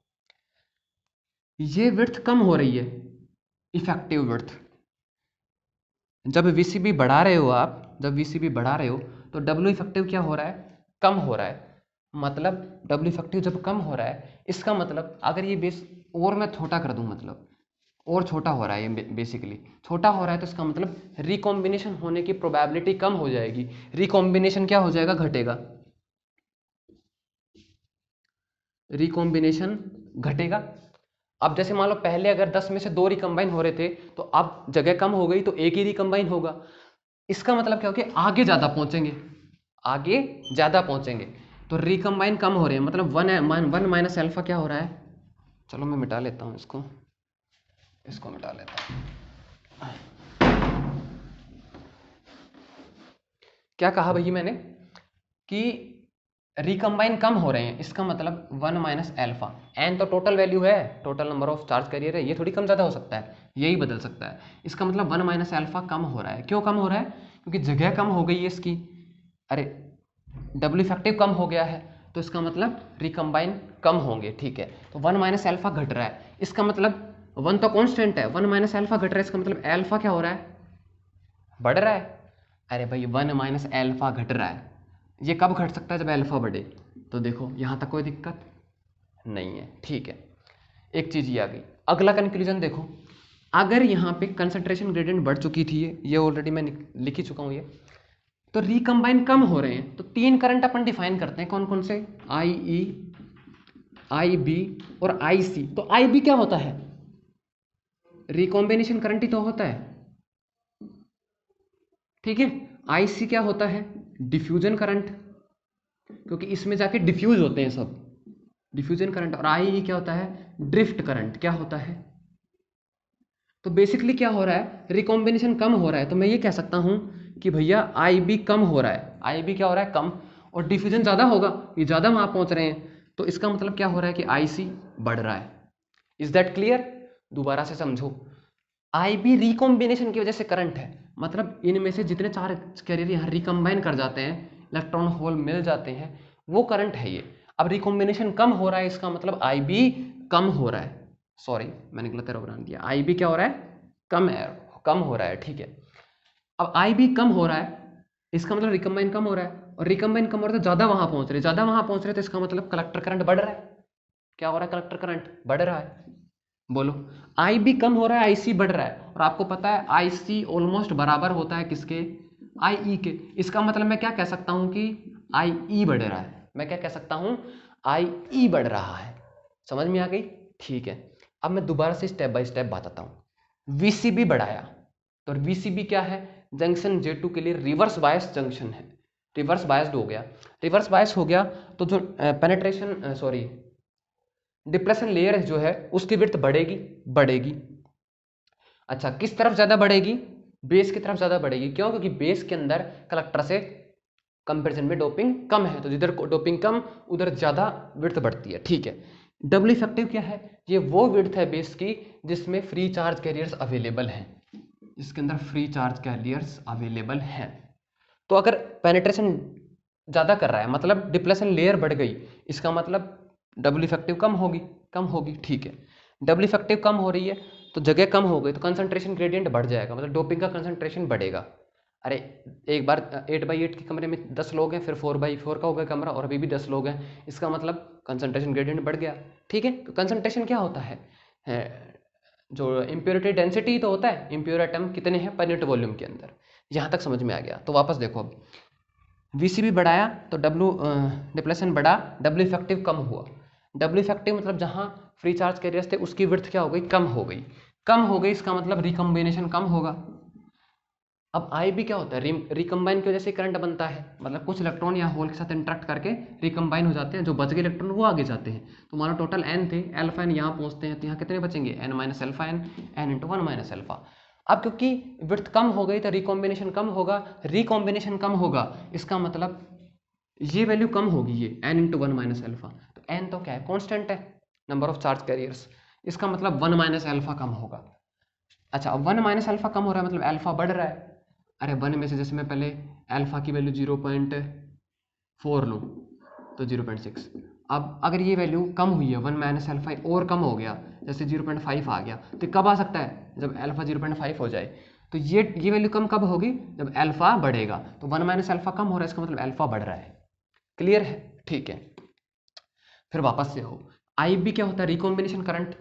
ये विड्थ कम हो रही है, इफेक्टिव विड्थ। जब वीसीबी बढ़ा रहे हो आप, जब वीसीबी बढ़ा रहे हो तो डब्ल्यू इफेक्टिव क्या हो रहा है? कम हो रहा है। मतलब डब्ल्यू इफेक्टिव जब कम हो रहा है, इसका मतलब अगर ये बेस और मैं छोटा कर दूं, मतलब और छोटा हो रहा है ये, बेसिकली छोटा हो रहा है, तो इसका मतलब रिकॉम्बिनेशन होने की प्रोबेबिलिटी कम हो जाएगी। रिकॉम्बिनेशन क्या हो जाएगा? घटेगा। रिकॉम्बिनेशन घटेगा। अब जैसे मान लो पहले अगर 10 में से 2 रिकम्बाइन हो रहे थे, तो अब जगह कम हो गई तो एक ही रिकम्बाइन होगा। इसका मतलब क्या हो गया? आगे ज्यादा पहुंचेंगे, आगे ज्यादा पहुंचेंगे। तो रिकम्बाइन कम हो रहे हैं, मतलब 1 माइनस अल्फा क्या हो रहा है? चलो मैं मिटा लेता हूं इसको, इसको मिटा लेता हूं। क्या कहा भैया मैंने कि रिकम्बाइन कम हो रहे हैं, इसका मतलब 1 माइनस एल्फा। एन तो टोटल वैल्यू है, total number of charge carrier है, ये थोड़ी कम ज़्यादा हो सकता है, यही बदल सकता है। इसका मतलब 1 माइनस एल्फा कम हो रहा है। क्यों कम हो रहा है? क्योंकि जगह कम हो गई है इसकी। अरे डब्ल्यू इफेक्टिव कम हो गया है, तो इसका मतलब रिकम्बाइन कम होंगे। ठीक है, तो 1 माइनस एल्फा घट रहा है, इसका मतलब 1 तो कॉन्स्टेंट है, 1 माइनस एल्फा घट रहा है, इसका मतलब एल्फा क्या हो रहा है? बढ़ रहा है। अरे भाई 1 माइनस एल्फा घट रहा है, ये कब घट सकता है? जब एल्फा बढ़े। तो देखो यहाँ तक कोई दिक्कत नहीं है। ठीक है, एक चीज़ ये आ गई। अगला कंक्लूजन देखो, अगर यहाँ पे कंसंट्रेशन ग्रेडियंट बढ़ चुकी थी, ये ऑलरेडी मैं लिख ही चुका हूँ ये, तो रिकम्बाइन कम हो रहे हैं, तो 3 करंट अपन डिफाइन करते हैं। कौन कौन से? आई ई, आई बी और आई सी। तो आई बी क्या होता है? रिकॉम्बिनेशन करंट ही तो होता है, ठीक है। आई सी क्या होता है? डिफ्यूजन करंट, क्योंकि इसमें जाके डिफ्यूज होते हैं सब, डिफ्यूजन करंट। और आई ई क्या होता है? Drift current. क्या होता है? तो बेसिकली क्या हो रहा है? रिकॉम्बिनेशन कम हो रहा है, तो मैं ये कह सकता हूं कि भैया आई बी कम हो रहा है। आई बी क्या हो रहा है? कम। और डिफ्यूजन ज़्यादा होगा, ये ज़्यादा वहां पहुंच रहे हैं, तो इसका मतलब क्या हो रहा है कि आई सी बढ़ रहा है। Is that clear? दोबारा से समझो, आई बी रिकॉम्बिनेशन की वजह से करंट है, मतलब इनमें से जितने 4 कैरियर यहाँ रिकम्बाइन कर जाते हैं, इलेक्ट्रॉन होल मिल जाते हैं, वो करंट है ये। अब रिकॉम्बिनेशन कम हो रहा है, इसका मतलब आई बी कम हो रहा है। सॉरी मैंने गलत एरो बना दिया, आई बी क्या हो रहा है? कम हो रहा है। ठीक है, अब आई बी कम हो रहा है, इसका मतलब रिकम्बाइन कम हो रहा है, और रिकम्बाइन कम हो रहा है तो ज़्यादा वहां पहुंच रहे, ज़्यादा वहां पहुंच रहे, तो इसका मतलब कलेक्टर करंट बढ़ रहा है। क्या हो रहा है? कलेक्टर करंट बढ़ रहा है। बोलो, आई बी कम हो रहा है, आई सी बढ़ रहा है, और आपको पता है आई सी ऑलमोस्ट बराबर होता है किसके? आई ई के। इसका मतलब मैं क्या कह सकता हूं कि आई ई बढ़ रहा है। मैं क्या कह सकता हूं? आई ई बढ़ रहा है। समझ में आ गई? ठीक है, अब मैं दोबारा से स्टेप बाय स्टेप बताता हूं। वीसीबी बढ़ाया, तो वीसीबी क्या है? जंक्शन J2 के लिए रिवर्स बायस जंक्शन है, रिवर्स बायस्ड हो गया। रिवर्स बायस हो गया तो जो पेनेट्रेशन सॉरी डिप्रेशन लेयर जो है उसकी विड्थ बढ़ेगी, बढ़ेगी। अच्छा, किस तरफ ज्यादा बढ़ेगी? बेस की तरफ ज्यादा बढ़ेगी। क्यों? क्योंकि बेस के अंदर कलेक्टर से कंपैरिजन में डोपिंग कम है, तो जिधर डोपिंग कम उधर ज्यादा विड्थ बढ़ती है। ठीक है, डब्ल्यू इफेक्टिव क्या है? ये वो विड्थ है बेस की जिसमें फ्री चार्ज कैरियर्स अवेलेबल हैं, जिसके अंदर फ्री चार्ज कैरियर्स अवेलेबल हैं। तो अगर पेनिट्रेशन ज्यादा कर रहा है, मतलब डिप्लेशन लेयर बढ़ गई, इसका मतलब डब्ल्यू इफेक्टिव कम होगी, कम होगी। ठीक है, डब्ल्यू इफेक्टिव कम हो रही है तो जगह कम हो गई, तो कंसंट्रेशन ग्रेडियंट बढ़ जाएगा, मतलब डोपिंग का कंसंट्रेशन बढ़ेगा। अरे एक बार 8/8 के कमरे में 10 लोग हैं, फिर 4/4 का हो गया कमरा और अभी भी 10 लोग हैं, इसका मतलब कंसंट्रेशन ग्रेडियंट बढ़ गया। ठीक है, तो कंसंट्रेशन क्या होता है, जो इम्प्योरिटी डेंसिटी तो होता है, इम्प्योर एटम कितने हैं पर यूनिट वॉल्यूम के अंदर। यहाँ तक समझ में आ गया। तो वापस देखो, अब VCB बढ़ाया तो W डिप्लेशन बढ़ा, W इफेक्टिव कम हुआ। W इफेक्टिव मतलब जहाँ फ्री चार्ज कैरियर्स थे उसकी विड्थ क्या हो गई, कम हो गई। कम हो गई इसका मतलब रिकम्बिनेशन कम होगा। अब IB क्या होता है, रिकम्बाइन की वजह से करंट बनता है, मतलब कुछ इलेक्ट्रॉन या होल के साथ इंटरेक्ट करके रिकम्बाइन हो जाते हैं, जो बच गए इलेक्ट्रॉन वो आगे जाते हैं। तो मानो टोटल n थे, अल्फा n यहाँ पहुँचते हैं, तो यहाँ कितने बचेंगे, n minus alpha n into 1 minus alpha. अब क्योंकि विड्थ कम हो गई तो रिकॉम्बिनेशन कम होगा, रिकॉम्बिनेशन कम होगा इसका मतलब ये वैल्यू कम होगी, ये n इंटू 1 माइनस अल्फा। तो n तो क्या है, कॉन्स्टेंट है, नंबर ऑफ चार्ज कैरियर्स, इसका मतलब 1 माइनस अल्फा कम होगा। अच्छा, अब 1 माइनस अल्फा कम हो रहा है मतलब अल्फा बढ़ रहा है। अरे 1 में से जैसे मैं पहले अल्फा की वैल्यू 0.4 लूँ तो 0.6। अब अगर ये वैल्यू कम हुई है, 1 माइनस अल्फा और कम हो गया, जैसे 0.5 आ गया, तो कब आ सकता है, जब अल्फा 0.5 हो जाए। तो ये वैल्यू कम कब होगी, जब अल्फा बढ़ेगा। तो 1 माइनस अल्फा कम हो रहा है, इसका मतलब अल्फा बढ़ रहा है। क्लियर है, ठीक है। फिर वापस से हो, IB क्या होता है, रिकॉम्बिनेशन करंट।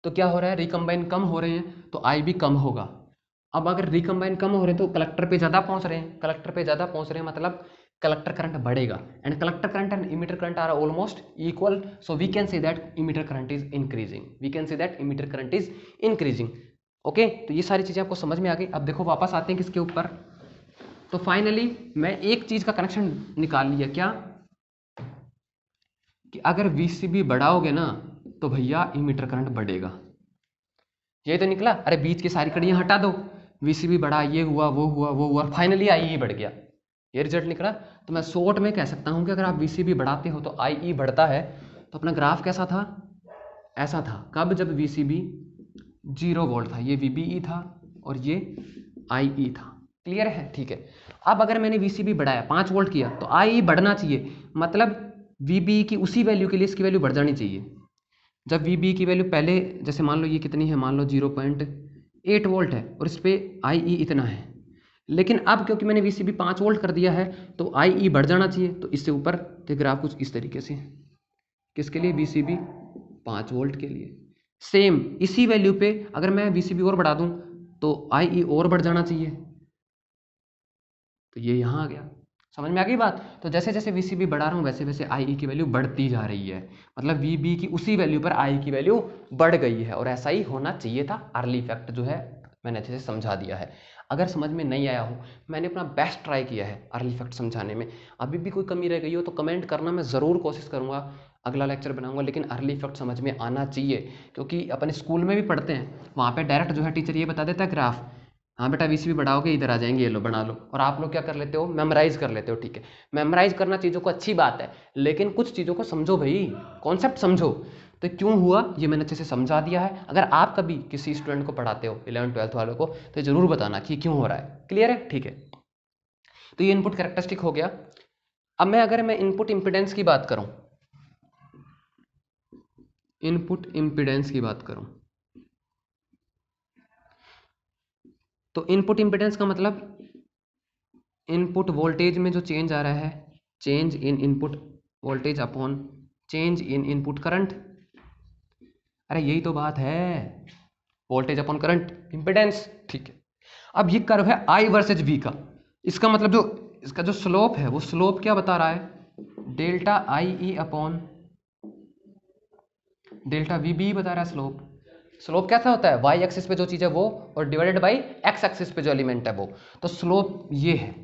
तो क्या हो रहा है, रिकम्बाइन कम हो रहे हैं तो IB कम होगा। अब अगर रिकम्बाइन कम हो रहे हैं तो कलेक्टर पे ज़्यादा पहुंच रहे हैं, कलेक्टर पे ज़्यादा पहुंच रहे हैं मतलब कलेक्टर करंट बढ़ेगा, and collector current and emitter current are almost equal, so we can say that emitter current is increasing, we can say that emitter current is increasing. Okay, तो ये सारी चीज़ें आपको समझ में आ गई। अब देखो वापस आते हैं किसके ऊपर। तो फाइनली मैं एक चीज़ का कनेक्शन निकाल लिया, क्या कि अगर VCB बढ़ाओगे ना तो भैया इमीटर करंट बढ़ेगा। ये तो निकला। अरे बीच की सारी कड़ियाँ हटा दो, VCB बढ़ा, ये हुआ वो हुआ वो हुआ, फाइनली IE बढ़ गया, ये रिजल्ट निकला। तो मैं शॉर्ट में कह सकता हूँ कि अगर आप VCB बढ़ाते हो तो IE बढ़ता है। तो अपना ग्राफ कैसा था, ऐसा था। कब, जब VCB 0 वोल्ट था, ये VBE था और ये IE था। क्लियर है, ठीक है। अब अगर मैंने VCB बढ़ाया 5 वोल्ट किया तो IE बढ़ना चाहिए, मतलब VBE की उसी वैल्यू के लिए इसकी वैल्यू बढ़ जानी चाहिए। जब VB की वैल्यू पहले, जैसे मान लो ये कितनी है, मान लो 0.8 वोल्ट है और इस पर IE इतना है, लेकिन अब क्योंकि मैंने VCB 5 वोल्ट कर दिया है तो IE बढ़ जाना चाहिए। तो इससे ऊपर तो ग्राफ कुछ इस तरीके से, किसके लिए, VCB 5 वोल्ट के लिए। सेम इसी वैल्यू पे अगर मैं VCB और बढ़ा दूं तो IE और बढ़ जाना चाहिए। तो ये यहाँ आ गया, समझ में आ गई बात। तो जैसे जैसे VCB बढ़ा रहा हूँ वैसे वैसे IE की वैल्यू बढ़ती जा रही है, मतलब VB की उसी वैल्यू पर IE की वैल्यू बढ़ गई है, और ऐसा ही होना चाहिए था। अर्ली इफेक्ट जो है मैंने अच्छे से समझा दिया है। अगर समझ में नहीं आया हो, मैंने अपना बेस्ट ट्राई किया है अर्ली इफेक्ट समझाने में, अभी भी कोई कमी रह गई हो तो कमेंट करना, मैं ज़रूर कोशिश करूँगा, अगला लेक्चर बनाऊंगा। लेकिन अर्ली इफेक्ट समझ में आना चाहिए, क्योंकि अपने स्कूल में भी पढ़ते हैं, वहाँ पे डायरेक्ट जो है टीचर ये बता देता है ग्राफ, हाँ बेटा VCB बढ़ाओगे इधर आ जाएंगे, ये लो बना लो। और आप लोग क्या कर लेते हो, मेमोराइज कर लेते हो। ठीक है, मेमोराइज करना चीज़ों को अच्छी बात है, लेकिन कुछ चीज़ों को समझो भाई, कॉन्सेप्ट समझो। तो क्यों हुआ ये मैंने अच्छे से समझा दिया है। अगर आप कभी किसी स्टूडेंट को पढ़ाते हो 11th-12th वालों को, तो ज़रूर बताना कि क्यों हो रहा है। क्लियर है, ठीक है। तो ये इनपुट कैरेक्टरिस्टिक हो गया। अब मैं इनपुट इम्पिडेंस की बात करूँ, इनपुट इम्पिडेंस की बात करूँ, तो इनपुट इम्पिडेंस का मतलब इनपुट वोल्टेज में जो चेंज आ रहा है, change in input voltage upon change in input current. अरे यही तो बात है, वोल्टेज अपॉन करंट, इम्पिडेंस। ठीक है, अब ये कर्व है I वर्सेज V का, इसका मतलब जो इसका जो स्लोप है वो स्लोप क्या बता रहा है, delta IE upon delta VB बता रहा है स्लोप। स्लोप कैसा होता है, y एक्सिस पे जो चीज़ है वो, और डिवाइडेड बाई x एक्सिस पे जो एलिमेंट है वो। तो स्लोप ये है,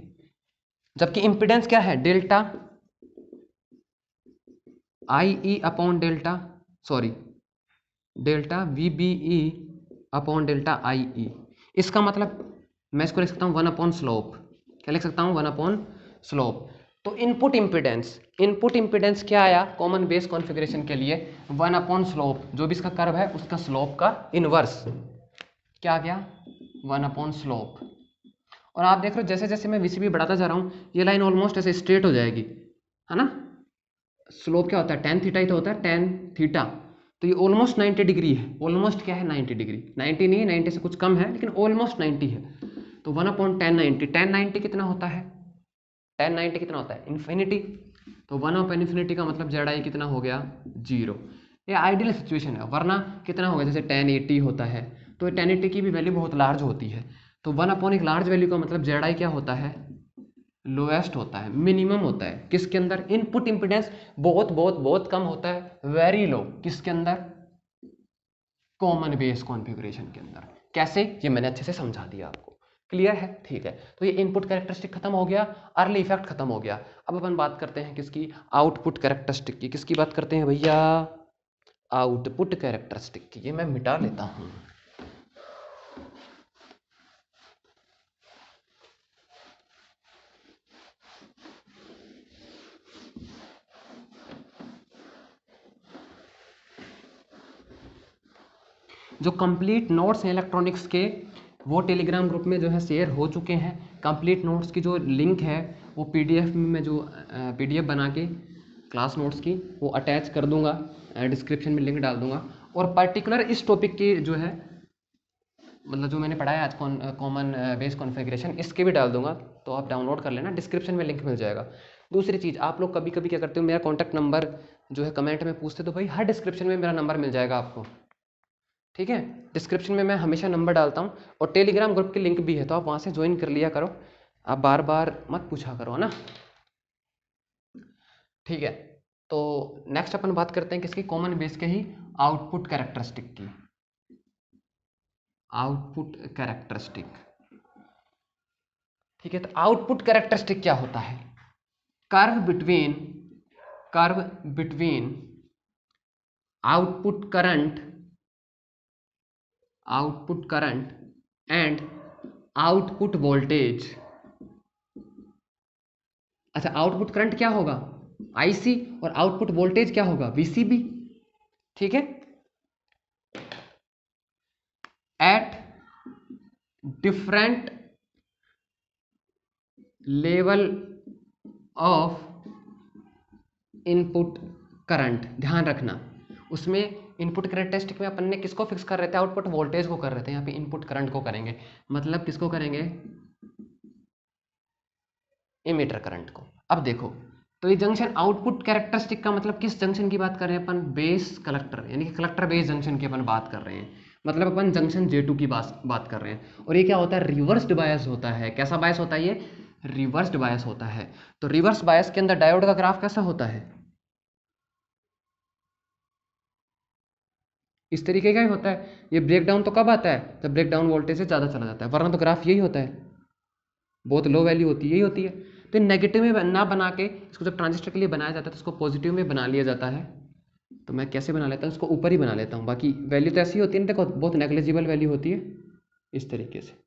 जबकि इम्पिडेंस क्या है, delta IE upon delta, sorry delta VBE upon delta IE। इसका मतलब मैं इसको लिख सकता हूँ 1 अपॉन स्लोप। क्या लिख सकता हूँ, 1 अपॉन स्लोप। तो इनपुट इम्पिडेंस क्या आया कॉमन बेस कॉन्फ़िगरेशन के लिए, 1 अपॉन स्लोप, जो भी इसका कर्व है उसका स्लोप का इनवर्स क्या आ गया, 1 अपॉन स्लोप। और आप देख रहे हो जैसे जैसे मैं VCB बढ़ाता जा रहा हूँ ये लाइन ऑलमोस्ट ऐसे स्ट्रेट हो जाएगी, है ना। स्लोप क्या होता है, tan थीटा ही तो होता है, tan थीटा। तो ये ऑलमोस्ट 90 डिग्री है, ऑलमोस्ट क्या है 90 डिग्री, 90 नहीं है, 90 से कुछ कम है, लेकिन ऑलमोस्ट 90 है। तो 1 अपॉन tan 90, tan 90 कितना होता है, tan 90 कितना होता है, इन्फिनिटी। तो 1 अप इन्फिनिटी का मतलब जेड आई कितना हो गया 0। ये आइडियल सिचुएशन है, वरना कितना हो गया जैसे 1080 होता है तो 1080 की भी वैल्यू बहुत लार्ज होती है, तो 1 अपॉन एक लार्ज वैल्यू का मतलब जेड आई क्या होता है लोएस्ट होता है, मिनिमम होता है। किसके अंदर? इनपुट इम्पिडेंस बहुत बहुत बहुत कम होता है, वेरी लो। किसके अंदर? कॉमन बेस कॉन्फ़िगरेशन के अंदर। कैसे? ये मैंने अच्छे से समझा दिया आपको, क्लियर है? ठीक है, तो ये इनपुट कैरेक्टरिस्टिक खत्म हो गया, अर्ली इफेक्ट खत्म हो गया। अब अपन बात करते हैं किसकी? आउटपुट कैरेक्टरिस्टिक की। किसकी बात करते हैं भैया? आउटपुट कैरेक्टरिस्टिक की। ये मैं मिटा लेता हूं। जो कंप्लीट नोट्स हैं इलेक्ट्रॉनिक्स के, वो टेलीग्राम ग्रुप में जो है शेयर हो चुके हैं। कंप्लीट नोट्स की जो लिंक है वो पीडीएफ में मैं जो पीडीएफ बना के क्लास नोट्स की वो अटैच कर दूंगा, डिस्क्रिप्शन में लिंक डाल दूंगा। और पर्टिकुलर इस टॉपिक की जो है मतलब जो मैंने पढ़ाया आज कॉमन बेस कॉन्फ़िगरेशन, इसके भी डाल दूंगा, तो आप डाउनलोड कर लेना, डिस्क्रिप्शन में लिंक मिल जाएगा। दूसरी चीज़, आप लोग कभी कभी क्या करते हो, मेरा कॉन्टैक्ट नंबर जो है कमेंट में पूछते, तो भाई हर डिस्क्रिप्शन में मेरा नंबर मिल जाएगा आपको, ठीक है? डिस्क्रिप्शन में मैं हमेशा नंबर डालता हूँ, और टेलीग्राम ग्रुप की लिंक भी है, तो आप वहाँ से ज्वाइन कर लिया करो, आप बार बार मत पूछा करो, है ना? ठीक है, तो नेक्स्ट अपन बात करते हैं किसकी? कॉमन बेस के ही आउटपुट कैरेक्टरिस्टिक की। आउटपुट कैरेक्टरिस्टिक, ठीक है, तो आउटपुट कैरेक्टरिस्टिक क्या होता है? Curve between output current and output voltage. अच्छा, आउटपुट करंट क्या होगा? आईसी, और आउटपुट वोल्टेज क्या होगा? वीसीबी, ठीक है? At different level of input current. ध्यान रखना, उसमें इनपुट कैरेक्टरिस्टिक में अपन ने किसको फिक्स कर रहे थे? आउटपुट वोल्टेज को कर रहे थे, यहाँ पे इनपुट करंट को करेंगे, मतलब किसको करेंगे? इमीटर करंट को। अब देखो, तो ये जंक्शन आउटपुट कैरेक्टरिस्टिक का मतलब किस जंक्शन की बात कर रहे हैं अपन? बेस कलेक्टर, यानी कि कलेक्टर बेस जंक्शन की अपन बात कर रहे हैं, मतलब अपन जंक्शन J2 की बात कर रहे हैं। और ये क्या होता है? रिवर्स्ड बायस होता है। कैसा बायस होता है ये? रिवर्स्ड बायस होता है। तो रिवर्स बायस के अंदर डायोड का ग्राफ कैसा होता है? इस तरीके का ही होता है। ये ब्रेकडाउन तो कब आता है? जब ब्रेकडाउन वोल्टेज से ज़्यादा चला जाता है, वरना तो ग्राफ यही होता है, बहुत लो वैल्यू होती है, यही होती है। तो नेगेटिव में ना बना के इसको जब ट्रांजिस्टर के लिए बनाया जाता है तो इसको पॉजिटिव में बना लिया जाता है। तो मैं कैसे बना लेता हूँ? इसको ऊपर ही बना लेता हूँ, बाकी वैल्यू तो ऐसी होती है ना, देखो बहुत नेग्लिजिबल वैल्यू होती है, इस तरीके से।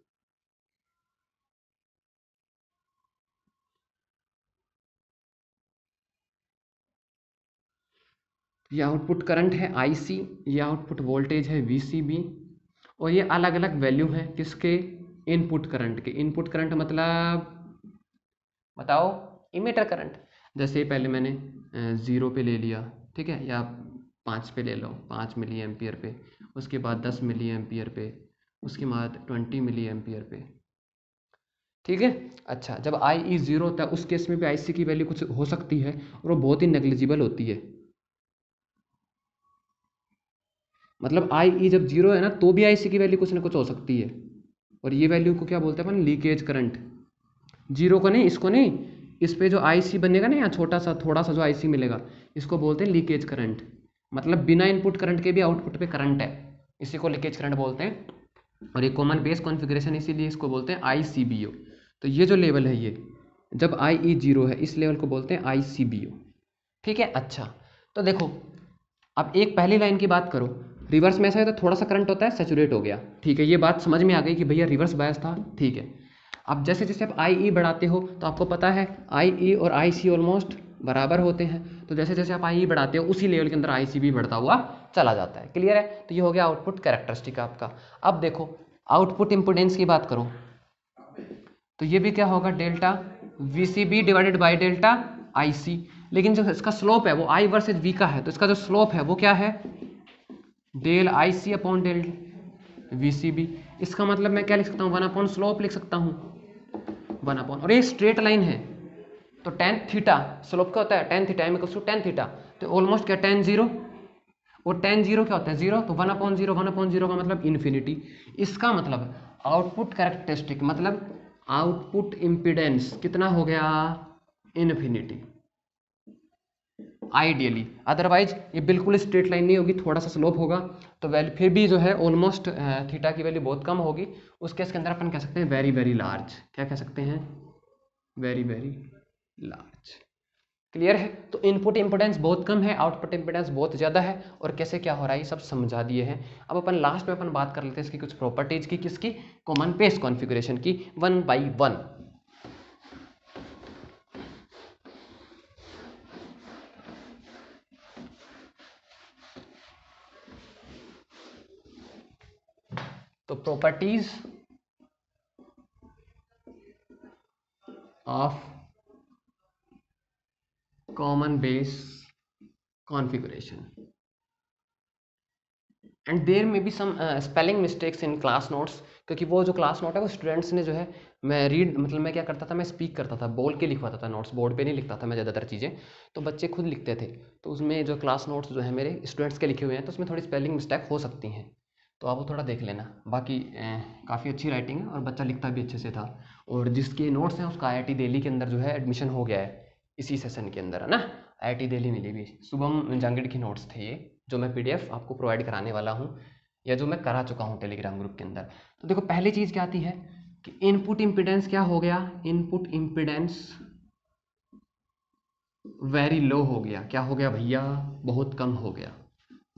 ये आउटपुट करंट है आईसी, ये आउटपुट वोल्टेज है वीसीबी, और ये अलग अलग वैल्यू हैं किसके? इनपुट करंट के। इनपुट करंट मतलब बताओ? Emitter current. जैसे पहले मैंने 0 पे ले लिया, ठीक है, या 5 पे ले लो, 5 मिली एम्पियर पे, उसके बाद 10 मिली एम्पियर पे, उसके बाद 20 मिली एम्पियर पे, ठीक है। अच्छा, जब आई ई 0 होता है उस केस में भी आई सी की वैल्यू कुछ हो सकती है, और वो बहुत ही नेग्लिजिबल होती है। मतलब आई ई जब 0 है ना, तो भी आई सी की वैल्यू कुछ ना कुछ हो सकती है, और ये वैल्यू को क्या बोलते हैं अपन? Leakage current. 0 को नहीं, इसको नहीं, इस पे जो आईसी बनेगा ना, यहाँ छोटा सा थोड़ा सा जो आईसी मिलेगा, इसको बोलते हैं लीकेज करंट। मतलब बिना इनपुट करंट के भी आउटपुट पे करंट है, इसी को लीकेज करंट बोलते हैं। और ये कॉमन बेस कॉन्फ़िगरेशन, इसीलिए इसको बोलते हैं ICBO। तो ये जो लेवल है, ये जब IE 0 है, इस लेवल को बोलते हैं ICBO, ठीक है। अच्छा, तो देखो, अब एक पहली लाइन की बात करो, रिवर्स में ऐसा है तो थोड़ा सा करंट होता है, सैचुरेट हो गया, ठीक है, ये बात समझ में आ गई कि भैया रिवर्स बायस था, ठीक है। अब जैसे जैसे आप IE बढ़ाते हो तो आपको पता है IE और IC ऑलमोस्ट बराबर होते हैं, तो जैसे जैसे आप IE बढ़ाते हो उसी लेवल के अंदर IC भी बढ़ता हुआ चला जाता है, क्लियर है। तो ये हो गया आउटपुट कैरेक्टरिस्टिक आपका। अब देखो, आउटपुट इम्पोर्टेंस की बात करो तो ये भी क्या होगा? Delta VCB divided by delta IC। लेकिन जो इसका स्लोप है वो I वर्सेज V का है, तो इसका जो स्लोप है वो क्या है? Del IC upon del VCB। इसका मतलब मैं क्या लिख सकता हूँ? 1 अपॉन स्लोप लिख सकता हूँ, 1 अपॉन, और ये स्ट्रेट लाइन है, तो टेन थीटा स्लोप क्या होता है, tan theta M equals to tan theta, तो ऑलमोस्ट क्या टेन जीरो, और टेन जीरो क्या होता है जीरो, तो वन अपॉन जीरो का मतलब इन्फिनिटी। इसका मतलब आउटपुट कैरेक्टरिस्टिक मतलब आउटपुट इम्पिडेंस कितना हो गया, इन्फिनिटी आइडियली। अदरवाइज ये बिल्कुल स्ट्रेट लाइन नहीं होगी, थोड़ा सा स्लोप होगा, तो वैल्यू फिर भी जो है ऑलमोस्ट थीटा की वैल्यू बहुत कम होगी। उस केस के अंदर अपन कह सकते हैं वेरी वेरी लार्ज, क्या कह सकते हैं, वेरी वेरी लार्ज। क्लियर है। तो इनपुट इम्पोर्टेंस बहुत कम है, आउटपुट इम्पोर्टेंस बहुत ज़्यादा है, और कैसे क्या हो रहा है ये सब समझा दिए हैं। अब अपन लास्ट में अपन बात कर लेते हैं इसकी कुछ प्रॉपर्टीज की, किसकी, कॉमन बेस कॉन्फ़िगरेशन की, वन बाई वन। तो properties of common base configuration, and there may be some spelling mistakes in class notes, क्योंकि वो जो क्लास नोट है वो स्टूडेंट्स ने जो है, मैं रीड मतलब मैं क्या करता था, मैं स्पीक करता था, बोल के लिखवाता था नोट्स, बोर्ड पे नहीं लिखता था मैं ज़्यादातर चीज़ें, तो बच्चे खुद लिखते थे। तो उसमें जो क्लास नोट्स जो है मेरे स्टूडेंट्स के लिखे हुए हैं, तो उसमें थोड़ी स्पेलिंग मिस्टेक हो सकती हैं, तो आप वो थोड़ा देख लेना। बाकी काफ़ी अच्छी राइटिंग है और बच्चा लिखता भी अच्छे से था, और जिसके नोट्स हैं उसका IIT दिल्ली के अंदर जो है एडमिशन हो गया है इसी सेशन के अंदर, है ना। IIT दिल्ली मिली भी, शुभम जांगिड़ की नोट्स थे ये, जो मैं PDF आपको प्रोवाइड कराने वाला हूँ, या जो मैं करा चुका हूँ टेलीग्राम ग्रुप के अंदर। तो देखो पहली चीज़ क्या आती है कि इनपुट इम्पिडेंस क्या हो गया, इनपुट इम्पिडेंस वेरी लो हो गया, क्या हो गया भैया, बहुत कम हो गया।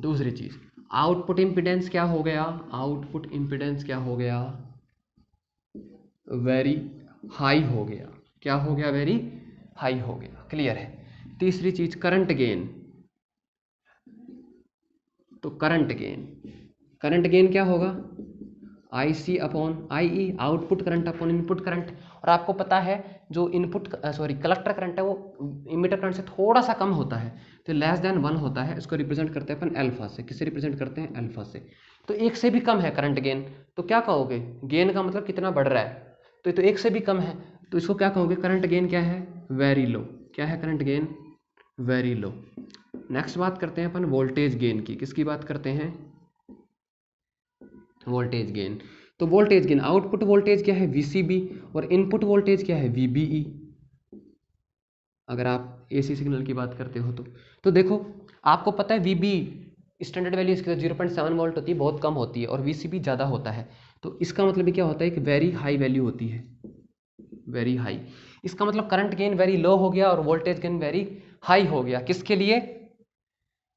दूसरी चीज़ आउटपुट इम्पिडेंस क्या हो गया, आउटपुट इम्पिडेंस क्या हो गया, वेरी हाई हो गया, क्या हो गया, वेरी हाई हो गया। क्लियर है। तीसरी चीज़ करंट गेन, तो करंट गेन क्या होगा, IC upon IE, output current upon input current. और आपको पता है जो इनपुट कलेक्टर करंट है वो इमिटर करंट से थोड़ा सा कम होता है, तो लेस देन 1 होता है, इसको रिप्रेजेंट करते हैं अपन अल्फा से। किससे रिप्रेजेंट करते हैं, अल्फा से। तो एक से भी कम है करंट गेन, तो क्या कहोगे, गेन का मतलब कितना बढ़ रहा है, तो ये तो एक से भी कम है, तो इसको क्या कहोगे, करंट गेन क्या है, वेरी लो। क्या है current gain, very low. Next बात करते हैं अपन वोल्टेज गेन की, किसकी बात करते हैं, वोल्टेज गेन। तो वोल्टेज गेन, आउटपुट वोल्टेज क्या है, VCB, और इनपुट वोल्टेज क्या है, VBE, अगर आप AC सिग्नल की बात करते हो तो देखो आपको पता है VBE स्टैंडर्ड वैल्यू इसकी 0.7 वोल्ट होती है, बहुत कम होती है, और VCB ज़्यादा होता है। तो इसका मतलब क्या होता है, एक वेरी हाई वैल्यू होती है, वेरी हाई। इसका मतलब करंट गेन वेरी लो हो गया और वोल्टेज गेन वेरी हाई हो गया, किसके लिए,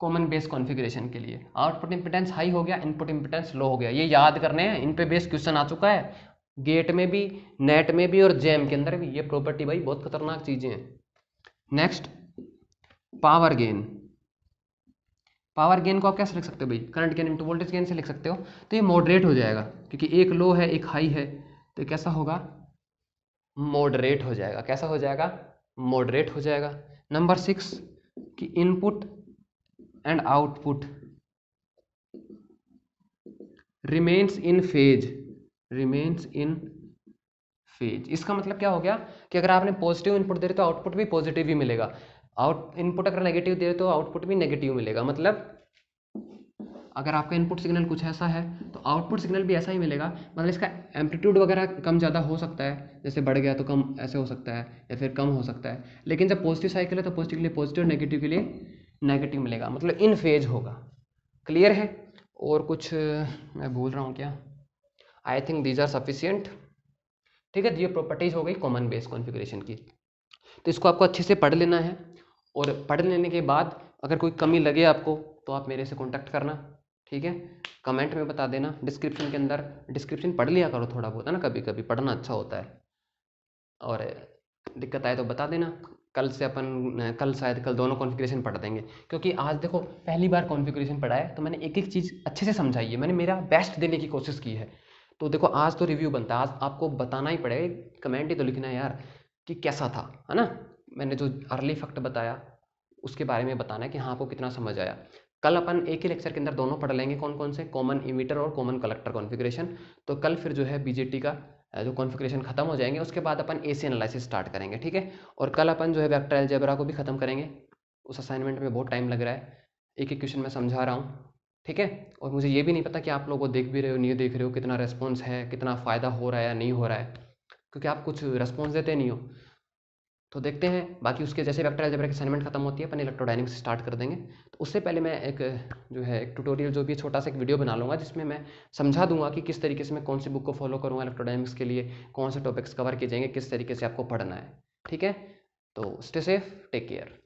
कॉमन बेस कॉन्फ़िगरेशन के लिए। आउटपुट इंपिडेंस हाई हो गया, इनपुट इंपिडेंस लो हो गया। ये याद करने हैं, इन पे बेस क्वेश्चन आ चुका है गेट में भी, नेट में भी, और जैम के अंदर भी। ये प्रॉपर्टी भाई बहुत खतरनाक चीजें हैं। Next power gain, power gain को आप कैसे लिख सकते हो भाई, current gain into voltage gain से लिख सकते हो। तो ये मॉडरेट हो जाएगा, क्योंकि एक लो है एक हाई है, तो कैसा होगा, मॉडरेट हो जाएगा। कैसा हो जाएगा, मॉडरेट हो जाएगा। नंबर 6 कि input and output remains in phase, remains in phase. इसका मतलब क्या हो गया कि अगर आपने पॉजिटिव इनपुट दे रहे तो आउटपुट भी पॉजिटिव ही मिलेगा, इनपुट अगर नेगेटिव दे रहे तो आउटपुट भी नेगेटिव मिलेगा। मतलब अगर आपका इनपुट सिग्नल कुछ ऐसा है तो आउटपुट सिग्नल भी ऐसा ही मिलेगा। मतलब इसका एम्पलीट्यूड वगैरह कम ज़्यादा हो सकता है, जैसे बढ़ गया तो कम ऐसे हो सकता है, या फिर कम हो सकता है। लेकिन जब पॉजिटिव साइकिल है तो पॉजिटिव के लिए पॉजिटिव, नेगेटिव के लिए नेगेटिव मिलेगा, मतलब इन फेज होगा। क्लियर है। और कुछ मैं भूल रहा हूँ क्या, I think these are sufficient. ठीक है, ये प्रॉपर्टीज हो गई कॉमन बेस कॉन्फ़िगरेशन की। तो इसको आपको अच्छे से पढ़ लेना है, और पढ़ लेने के बाद अगर कोई कमी लगे आपको तो आप मेरे से कांटेक्ट करना, ठीक है। कमेंट में बता देना, डिस्क्रिप्शन के अंदर, डिस्क्रिप्शन पढ़ लिया करो थोड़ा बहुत, है ना, कभी कभी पढ़ना अच्छा होता है। और दिक्कत आए तो बता देना, कल से अपन कल शायद कल दोनों कॉन्फ़िगरेशन पढ़ देंगे, क्योंकि आज देखो पहली बार कॉन्फ़िगरेशन पढ़ा है तो मैंने एक एक चीज़ अच्छे से समझाई है, मैंने मेरा बेस्ट देने की कोशिश की है। तो देखो आज तो रिव्यू बनता है, आज आपको बताना ही पड़ेगा, कमेंट ही तो लिखना है यार कि कैसा था, है ना। मैंने जो अर्ली फैक्ट बताया उसके बारे में बताना है कि हाँ आपको कितना समझ आया। कल अपन एक ही लेक्चर के अंदर दोनों पढ़ लेंगे, कौन कौन से, कॉमन इमीटर और कॉमन कलेक्टर कॉन्फ़िगरेशन। तो कल फिर जो है BJT का जो कॉन्फ़िगरेशन खत्म हो जाएंगे उसके बाद अपन एसी एनालिसिस स्टार्ट करेंगे, ठीक है। और कल अपन जो है वेक्टर अलजेब्रा को भी ख़त्म करेंगे। उस असाइनमेंट में बहुत टाइम लग रहा है, एक एक क्वेश्चन मैं समझा रहा हूँ, ठीक है। और मुझे ये भी नहीं पता कि आप लोग वो देख भी रहे हो नहीं देख रहे हो, कितना रेस्पॉन्स है, कितना फ़ायदा हो रहा है या नहीं हो रहा है, क्योंकि आप कुछ रेस्पॉन्स देते नहीं हो। तो देखते हैं, बाकी उसके जैसे वेक्टर अलजेब्रा की असाइनमेंट खत्म होती है अपन इलेक्ट्रोडायनेमिक्स स्टार्ट कर देंगे। तो उससे पहले मैं एक जो है एक ट्यूटोरियल जो भी छोटा सा एक वीडियो बना लूँगा जिसमें मैं समझा दूंगा कि किस तरीके से मैं कौन सी बुक को फॉलो करूँगा इलेक्ट्रोडायनेमिक्स के लिए, कौन से टॉपिक्स कवर किए जाएंगे, किस तरीके से आपको पढ़ना है, ठीक है। तो स्टे सेफ, टेक केयर।